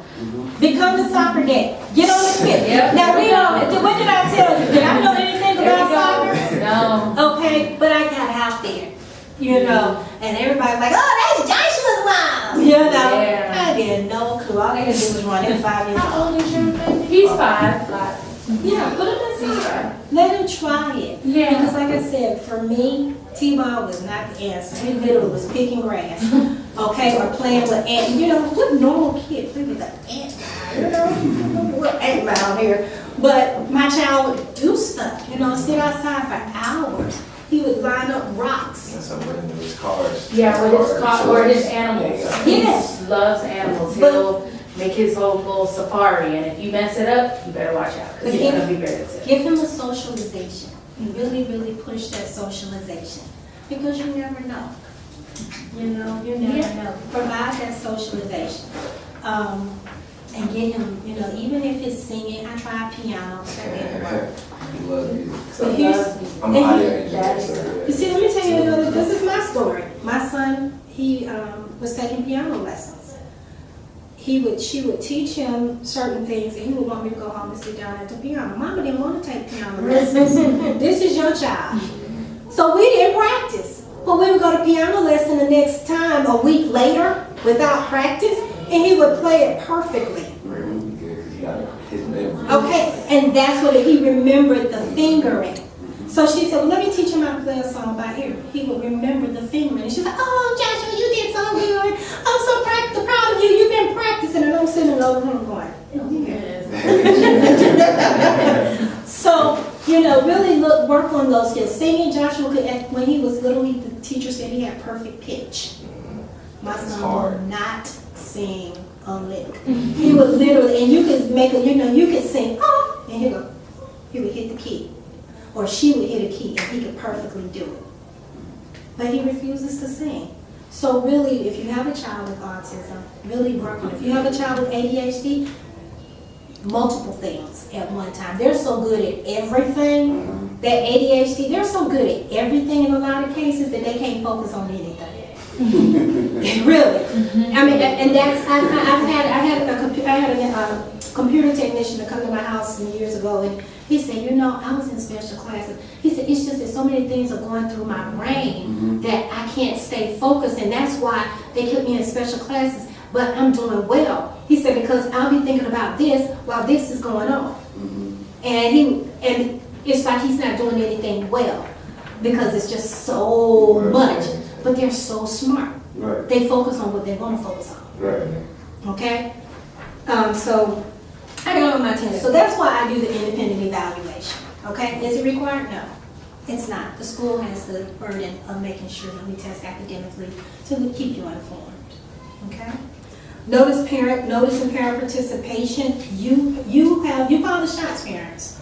Become the soccer dad. Get on the field. Yep. Now, what did I tell you? Did I know anything There about we go. soccer? No. Okay, but I got out there, and everybody's like, oh, that's Joshua's mom. Yeah. I didn't know a clue. All they could do was run at 5 years How old. old is your baby? He's 5. Yeah, put him in He's soccer. 5. Let him try it. Yeah. Because like I said, for me, T-ball was not the answer. He literally was picking grass, okay, or playing with ants. What normal kid play with an ant? We're ant out here. But my child would do stuff, sit outside for hours. He would line up rocks. And so what into his cars. Yeah, with his car or his animals. Yes. He loves animals. But- He'll make his whole little safari, and if you mess it up, you better watch out because But he's if- gonna be very upset. Give him a socialization. And really, really push that socialization. Because you never know. You never know. Provide that socialization. And get him, even if it's singing, I tried piano, that didn't work. He loves music. But here's, I'm and audio he- engineer, so you see, let me tell you, this is my story. My son, he was taking piano lessons. She would teach him certain things, and he would want me to go home and sit down at the piano. Mama didn't want to take piano lessons. This is your child. So we didn't practice. But we would go to piano lesson the next time, a week later, without practice, and he would play it perfectly. Ray would be good because he got his memory. And that's what he remembered the fingering. So she said, well, let me teach him how to play a song by ear. He would remember the fingering. And she's like, oh, Joshua, you did so good. I'm so proud of you. You've been practicing. And I'm sitting in the other room going, oh, yes. So, really work on those skills. Singing, Joshua could, when he was little, the teacher said he had perfect pitch. My son will not sing a lick. He would literally, and you could make a, you could sing, oh, and he would hit the key. Or she would hit a key, and he could perfectly do it. But he refuses to sing. So really, if you have a child with autism, really work on it. If you have a child with ADHD, multiple things at one time. They're so good at everything, that ADHD, they're so good at everything in a lot of cases that they can't focus on anything. Really. I mean, and that's, I had a computer technician to come to my house some years ago, and he said, I was in special classes. He said, it's just that so many things are going through my brain that I can't stay focused, and that's why they kept me in special classes, but I'm doing well. He said, because I'll be thinking about this while this is going on. And it's like he's not doing anything well, because it's just so much. But they're so smart. Right. They focus on what they want to focus on. Right. Okay? So I got on my team. So that's why I do the independent evaluation. Okay? Is it required? No. It's not. The school has the burden of making sure that we test academically to keep you informed. Okay? Notice and parent participation. You call the shots, parents.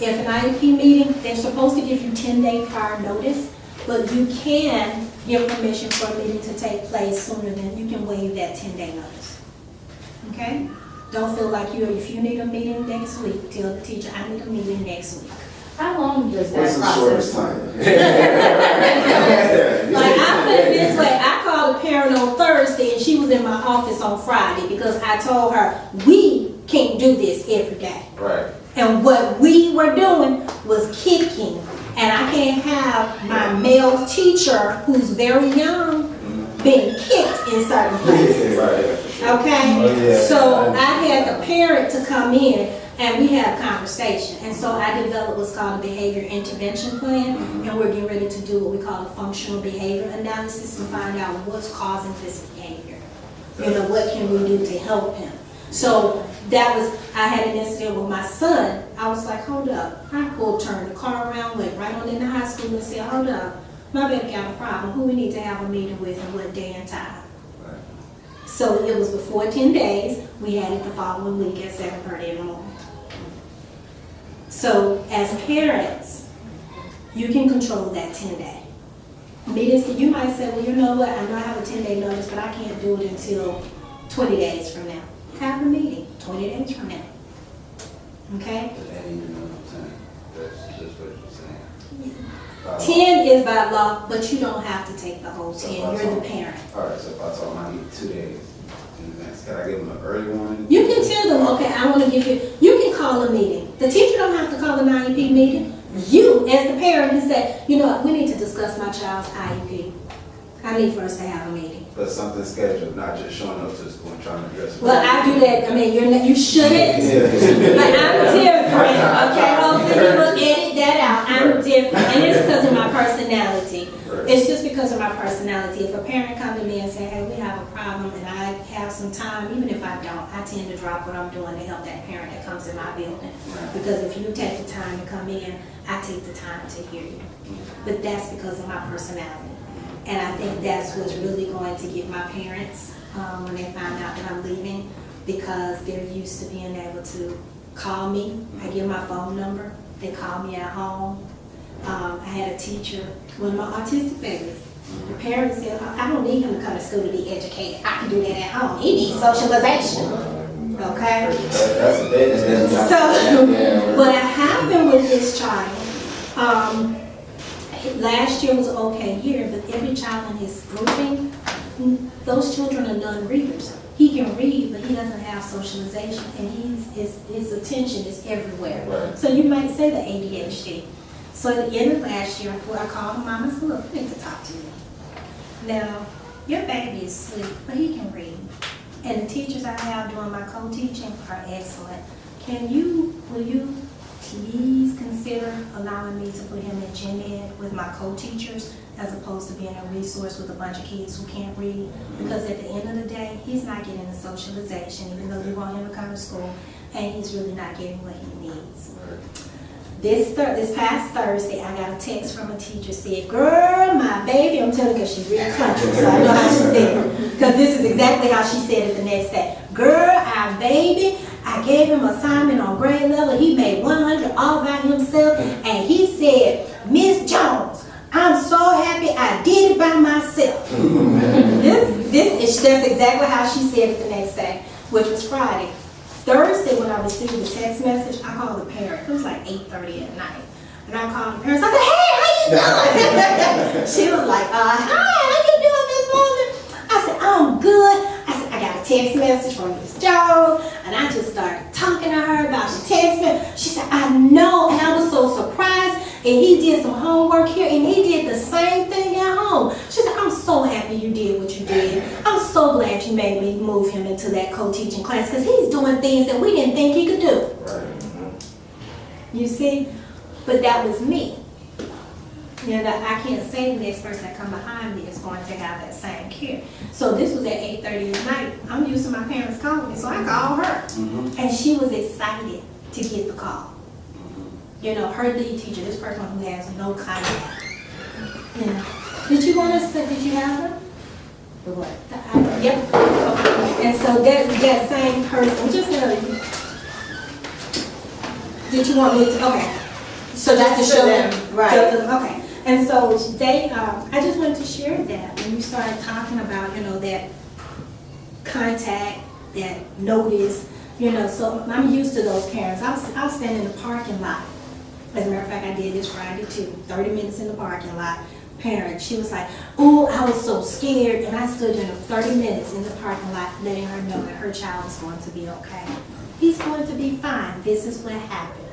If an IEP meeting, they're supposed to give you 10-day prior notice, but you can give permission for a meeting to take place sooner than you can waive that 10-day notice. Okay? Don't feel like if you need a meeting next week, tell the teacher, I need a meeting next week. How long does What's that the shortest process? time? Like, I put it this way, I called a parent on Thursday and she was in my office on Friday because I told her, we can't do this every day. Right. And what we were doing was kicking. And I can't have my male teacher, who's very young, being kicked in certain places. Okay? Oh, yeah. So I had the parent to come in and we had a conversation. And so I developed what's called a behavior intervention plan. And we're getting ready to do what we call a functional behavior analysis to find out what's causing this behavior. What can we do to help him? So I had an incident with my son. I was like, hold up. I turned the car around, went right on into high school and said, hold up. My baby got a problem. Who we need to have a meeting with and what day and time? Right. So it was before 10 days. We had it the following week at 7:30 in the morning. So as parents, you can control that 10-day. Meetings, you might say, well, you know what? I know I have a 10-day notice, but I can't do it until 20 days from now. Have a meeting 20 days from now. Okay? That's just what you're saying. 10 is by law, but you don't have to take the whole 10. You're the parent. All right, so if I told them I need 2 days in advance, can I give them an early one? You can tell them, okay, I want to give you can call a meeting. The teacher don't have to call an IEP meeting. You, as the parent, can say, you know what, we need to discuss my child's IEP. I need for us to have a meeting. But something scheduled, not just showing up to school and trying to address it. Well, I do that. I mean, you shouldn't. But I'm different, okay? Hopefully you will edit that out. I'm different. And it's because of my personality. It's just because of my personality. If a parent comes to me and say, hey, we have a problem and I have some time, even if I don't, I tend to drop what I'm doing to help that parent that comes in my building. Because if you take the time to come in, I take the time to hear you. But that's because of my personality. And I think that's what's really going to get my parents when they find out that I'm leaving, because they're used to being able to call me. I give my phone number. They call me at home. I had a teacher, one of my autistic babies. The parents said, I don't need him to come to school to be educated. I can do that at home. He needs socialization. Okay? That's a day. So, what happened with this child, last year was an okay year, but every child in his grouping, those children are non-readers. He can read, but he doesn't have socialization, and his attention is everywhere. Right. So you might say the ADHD. So at the end of last year, I called him, Mama, and said, look, I need to talk to you. Now, your baby is asleep, but he can read. And the teachers I have doing my co-teaching are excellent. Will you please consider allowing me to put him in gen ed with my co-teachers as opposed to being a resource with a bunch of kids who can't read. Because at the end of the day, he's not getting the socialization, even though you want him to come to school, and he's really not getting what he needs. This past Thursday, I got a text from a teacher said, "Girl, my baby," I'm telling her because she's real country, so I know how she said it. Because this is exactly how she said it the next day. "Girl, our baby, I gave him assignment on grade level. He made 100 all by himself, and he said, 'Miss Jones, I'm so happy I did it by myself.'" That's exactly how she said it the next day, which was Friday. Thursday, when I received the text message, I called the parent. It was like 8:30 at night. And I called the parents. I said, "Hey, how you doing?" She was like, "Hi, how you doing, Miss Morgan?" I said, "I'm good." I said, "I got a text message from Miss Jones." And I just started talking to her about the text message. She said, "I know." And I was so surprised. And he did some homework here, and he did the same thing at home. She said, "I'm so happy you did what you did. I'm so glad you made me move him into that co-teaching class because he's doing things that we didn't think he could do." You see? But that was me. You know, I can't say the next person that come behind me is going to have that same care. So this was at 8:30 at night. I'm used to my parents calling me, so I called her. And she was excited to get the call. You know, her lead teacher, this person who has no contact. You know, did you have her? The what? Yep. Okay. And so that same person, just gonna, did you want me to, okay. So just to show them, right. Okay. And so today, I just wanted to share that when you started talking about, you know, that contact, that notice, you know, so I'm used to those parents. I'll stand in the parking lot. As a matter of fact, I did this Friday too, 30 minutes in the parking lot. Parent, she was like, "Oh, I was so scared," and I stood in 30 minutes in the parking lot letting her know that her child is going to be okay. He's going to be fine. This is what happened.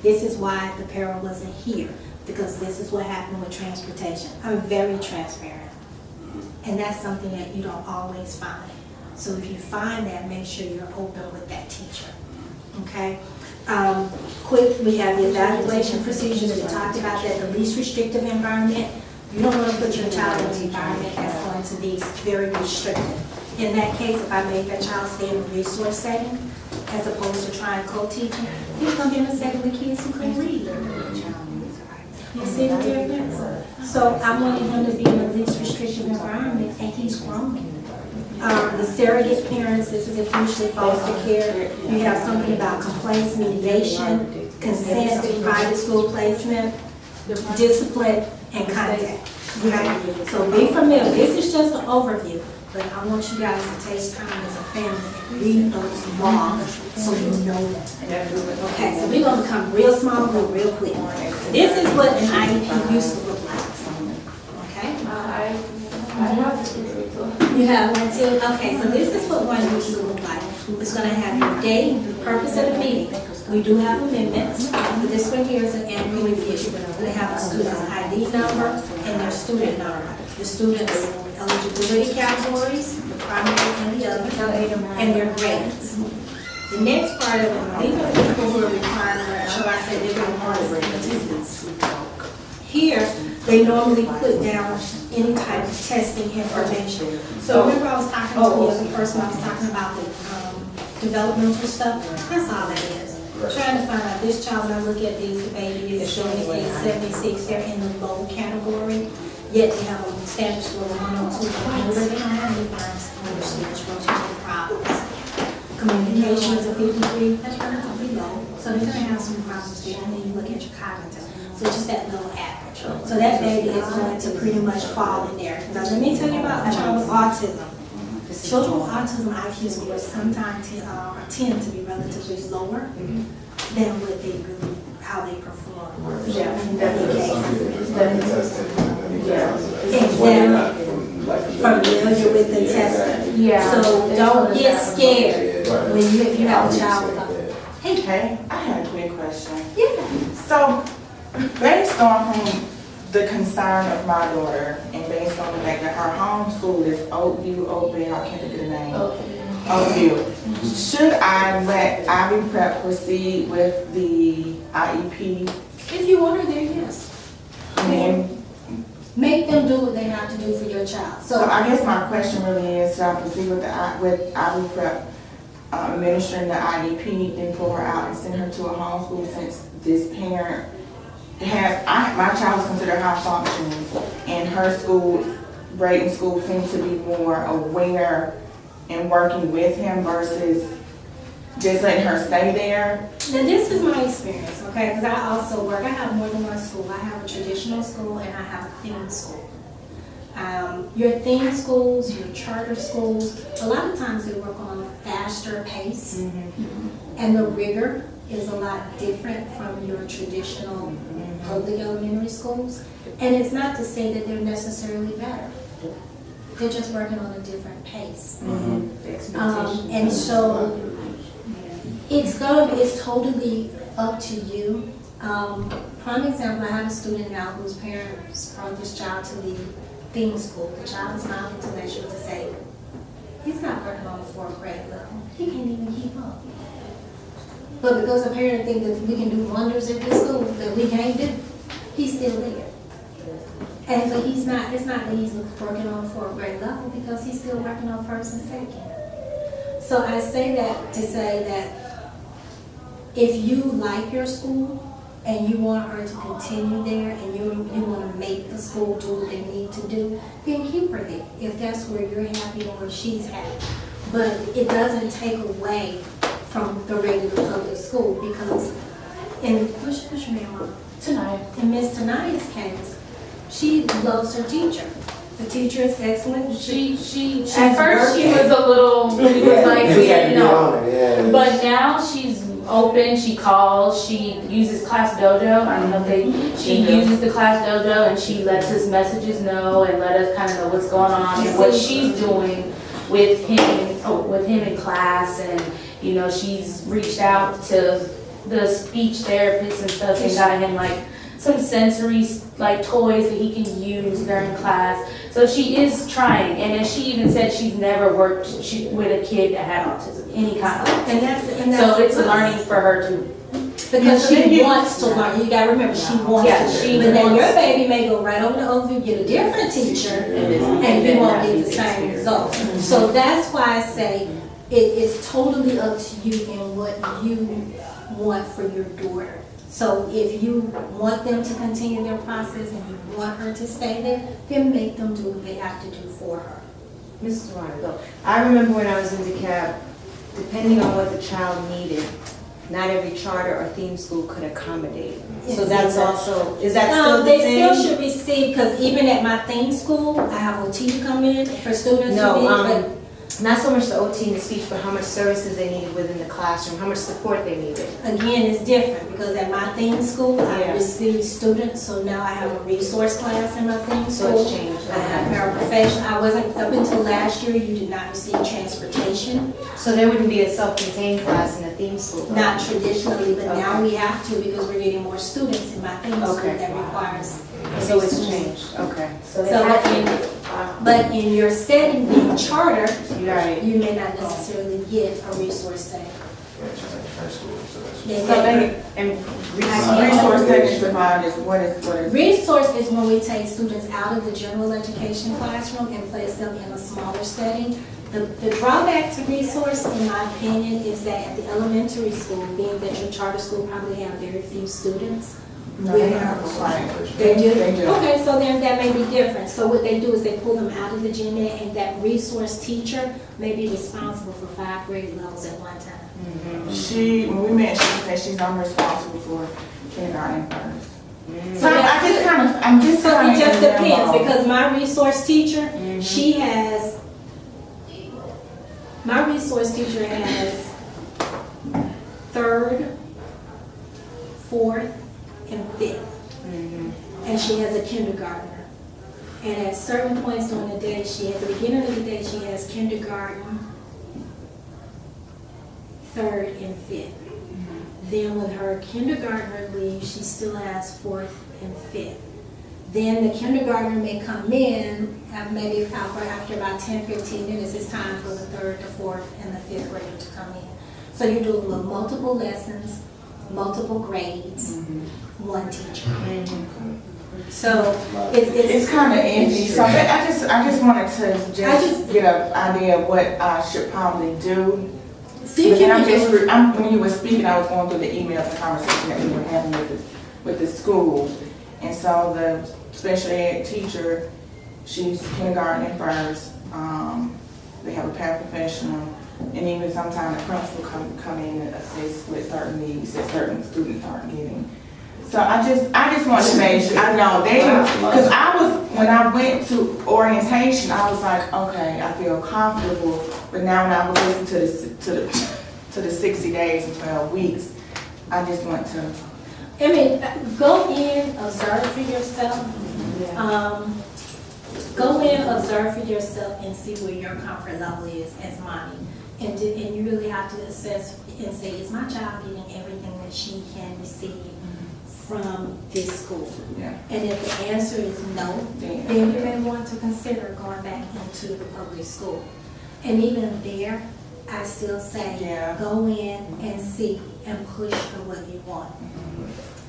This is why the parent wasn't here, because this is what happened with transportation. I'm very transparent, and that's something that you don't always find. So if you find that, make sure you're open with that teacher, okay? Quick, we have the evaluation procedures. We talked about that, the least restrictive environment. You don't want to put your child in an environment that's going to be very restrictive. In that case, if I make that child stay in a resource setting, as opposed to trying co-teaching, he's going to be in a setting with kids who can read. You see the difference? So I wanted him to be in a least restrictive environment, and he's growing. The surrogate parents, this is usually foster care. You have something about complaints, mediation, consent, private school placement, discipline, and contact. Okay? So be familiar. This is just an overview, but I want you guys to take time as a family and read those laws so you know them. Okay, so we're going to become real small group real quick. This is what an IEP used to look like. Okay? I have to. You have one too? Okay, so this is what one used to look like. It's gonna have your date, the purpose of the meeting. We do have amendments, but this one here is an annual review. They have a student's ID number and their student number. The student's eligibility categories, the primary and the other, and their grades. The next part of it, these are people who are required, should I say, they're required attendance. Here, they normally put down any type of testing information. So remember I was talking to the other person, I was talking about the developmental stuff? That's all that is. Trying to find out this child, when I look at this, the baby is 78, 76, they're in the low category. Yet they have a standard score of 102. They don't have any English speech, no problems. Communication is a 53, that's relatively low. So they're gonna have some problems there, and then you look at your cognitive. So just that little average. So that baby is going to pretty much fall in there. Now let me tell you about a child with autism. Children with autism IQ scores sometimes tend to be relatively lower than what they really, how they perform. Exactly. Familiar with the tester. Yeah. So don't get scared when if you have a child with autism. Hey, I had a quick question. Yeah. So, based on the concern of my daughter, and based on the fact that her home school is open, I can't think of the name. Oakville. Should I let Ivy Prep proceed with the IEP? If you want her there, yes. And Make them do what they have to do for your child. so I guess my question really is, should I proceed with with Ivy Prep administering the IEP, then pull her out and send her to a homeschool since this parent my child is considered high functioning, and her school, Brayton School, seems to be more aware and working with him versus just letting her stay there. Now, this is my experience, okay, because I also work, I have more than one school. I have a traditional school and I have a theme school. Your theme schools, your charter schools, a lot of times they work on a faster pace, and the rigor is a lot different from your traditional public elementary schools. And it's not to say that they're necessarily better. They're just working on a different pace. And so it's totally up to you. Prime example, I have a student now whose parents brought this child to the theme school. The child is not intellectual to say, he's not working on the 4th grade level. He can't even keep up. But because a parent thinks that we can do wonders at this school that we can't do, he's still there. And but he's not, it's not that he's working on the 4th grade level because he's still working on 1st and 2nd. So I say that to say that if you like your school and you want her to continue there and you want to make the school do what they need to do, then keep her there if that's where you're happy and where she's happy. But it doesn't take away from the regular public school because in, what's your name, Mom? Tonight. In Miss Tania's case, she loves her teacher. The teacher is excellent. At first she was a little, she was like, no. But now she's open, she calls, she uses Class Dojo. I don't know if she uses the Class Dojo and she lets us messages know and let us kind of know what's going on and what she's doing with him in class. And, you know, she's reached out to the speech therapists and stuff and got him like some sensory like toys that he can use during class. So she is trying, and as she even said, she's never worked with a kid that had autism, any kind of autism. And that's So it's learning for her too. because she wants to learn. You gotta remember, she wants to. But then your baby may go right over to Oakville, get a different teacher, and you won't get the same result. So that's why I say it's totally up to you and what you want for your daughter. So if you want them to continue their process and you want her to stay there, then make them do what they have to do for her. Mrs. Warner, I remember when I was in DeKalb, depending on what the child needed, not every charter or theme school could accommodate. So that's also, is that still the They same? still should receive, because even at my theme school, I have OT to come in for students to be, but not so much the OT and the speech, but how much services they needed within the classroom, how much support they needed. again, it's different, because at my theme school, I Yeah. receive students, so now I have a resource class in my theme So school. it's changed. I have paraprofessional, I wasn't, up until last year, you did not receive transportation, So there wouldn't be a self-contained class in the theme school? not traditionally, but now Okay. we have to, because we're getting more students in my theme school Okay. that requires. So it's changed, okay. So they So, have but in your setting being charter, Right. you may not necessarily get a resource center. They So may- And resource techniques defined is what is? Resource is when we take students out of the general education classroom and place them in a smaller setting. The drawback to resource, in my opinion, is that at the elementary school, being that your charter school probably have very few students. No, they don't have a flag. They do? They do. Okay, so then that may be different. So what they do is they pull them out of the gen ed, and that resource teacher may be responsible for 5 grade levels at one time. When we met, she said she's responsible for kindergarten first. So So I'm just So kind it of. just depends, because my resource teacher, my resource teacher has 3rd, 4th, and 5th. And she has a kindergartner. And at certain points during the day, at the beginning of the day, she has kindergarten, 3rd, and 5th. Then when her kindergartner leaves, she still has 4th and 5th. Then the kindergartner may come in, maybe after about 10, 15 minutes, it's time for the third, the fourth, and the fifth grader to come in. So you're doing with multiple lessons, multiple grades, one teacher. So It's kind of iffy, so I just wanted to just get an idea of what I should probably do. see But if you then can when you were speaking, I was going through the emails and conversation that we were having with the school. And so the special ed teacher, she's kindergarten at first. They have a paraprofessional, and even sometimes the principal come in and assist with certain needs that certain students aren't getting. So I just want to make sure, I know because when I went to orientation, I was like, okay, I feel comfortable. But now when I was listening to the 60 days and 12 weeks, I just want to. I mean, go in, observe for yourself. Go in, observe for yourself, and see where your comfort level is as mommy. And you really have to assess and say, is my child getting everything that she can receive from this school? Yeah. And if the answer is no, then you may want to consider going back into the public school. And even there, I still say, go in and see and push for what you want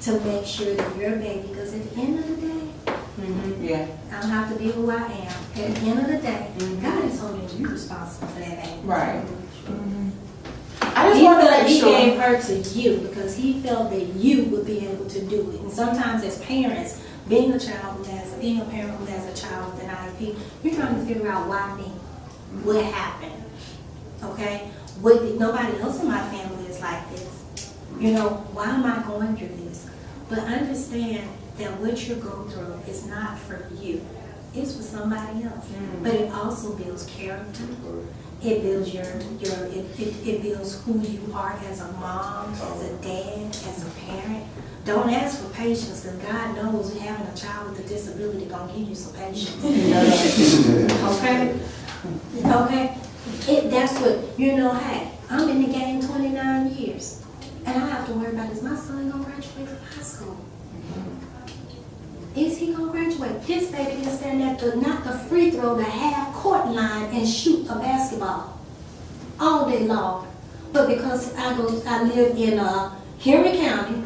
to make sure that your baby, because at the end of the day, I don't have to be who I am. At the end of the day, God is holding you responsible for that baby. Right. I just want to make He sure. gave her to you because he felt that you would be able to do it. And sometimes as parents, being a parent who has a child with an IEP, you're trying to figure out why me, what happened, okay? Nobody else in my family is like this. You know, why am I going through this? But understand that what you're going through is not for you. It's for somebody else. But it also builds character. It builds it builds who you are as a mom, as a dad, as a parent. Don't ask for patience, because God knows having a child with a disability gonna give you some patience. Okay? Okay? That's what, hey, I'm in the game 29 years. And I have to worry about, is my son gonna graduate from high school? Is he gonna graduate? His baby can stand at not the free throw, the half court line and shoot a basketball all day long. But because I live in Henry County,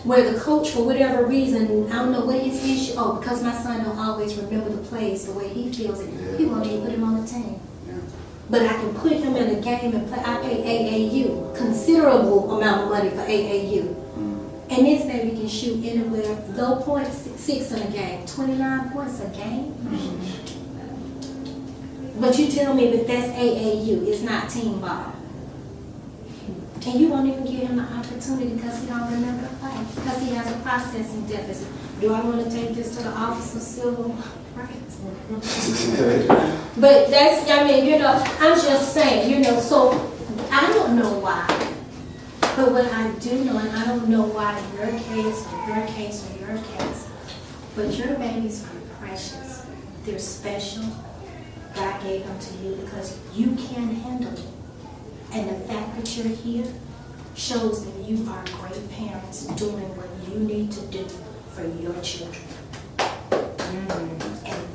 where the coach, for whatever reason, I don't know what his issue, because my son don't always remember the plays the way he feels it, he won't even put him on the team. But I can put him in a game and play. I pay AAU, considerable amount of money for AAU. And this baby can shoot anywhere, low point 6 in a game, 29 points a game. But you tell me that that's AAU, it's not team ball. And you won't even give him the opportunity because he don't remember the play, because he has a processing deficit. Do I want to take this to the Office of Civil Rights? But that's, I'm just saying, so I don't know why. But what I do know, and I don't know why your case or your case or your case, but your babies are precious. They're special. God gave them to you because you can handle it. And the fact that you're here shows that you are great parents doing what you need to do for your children. And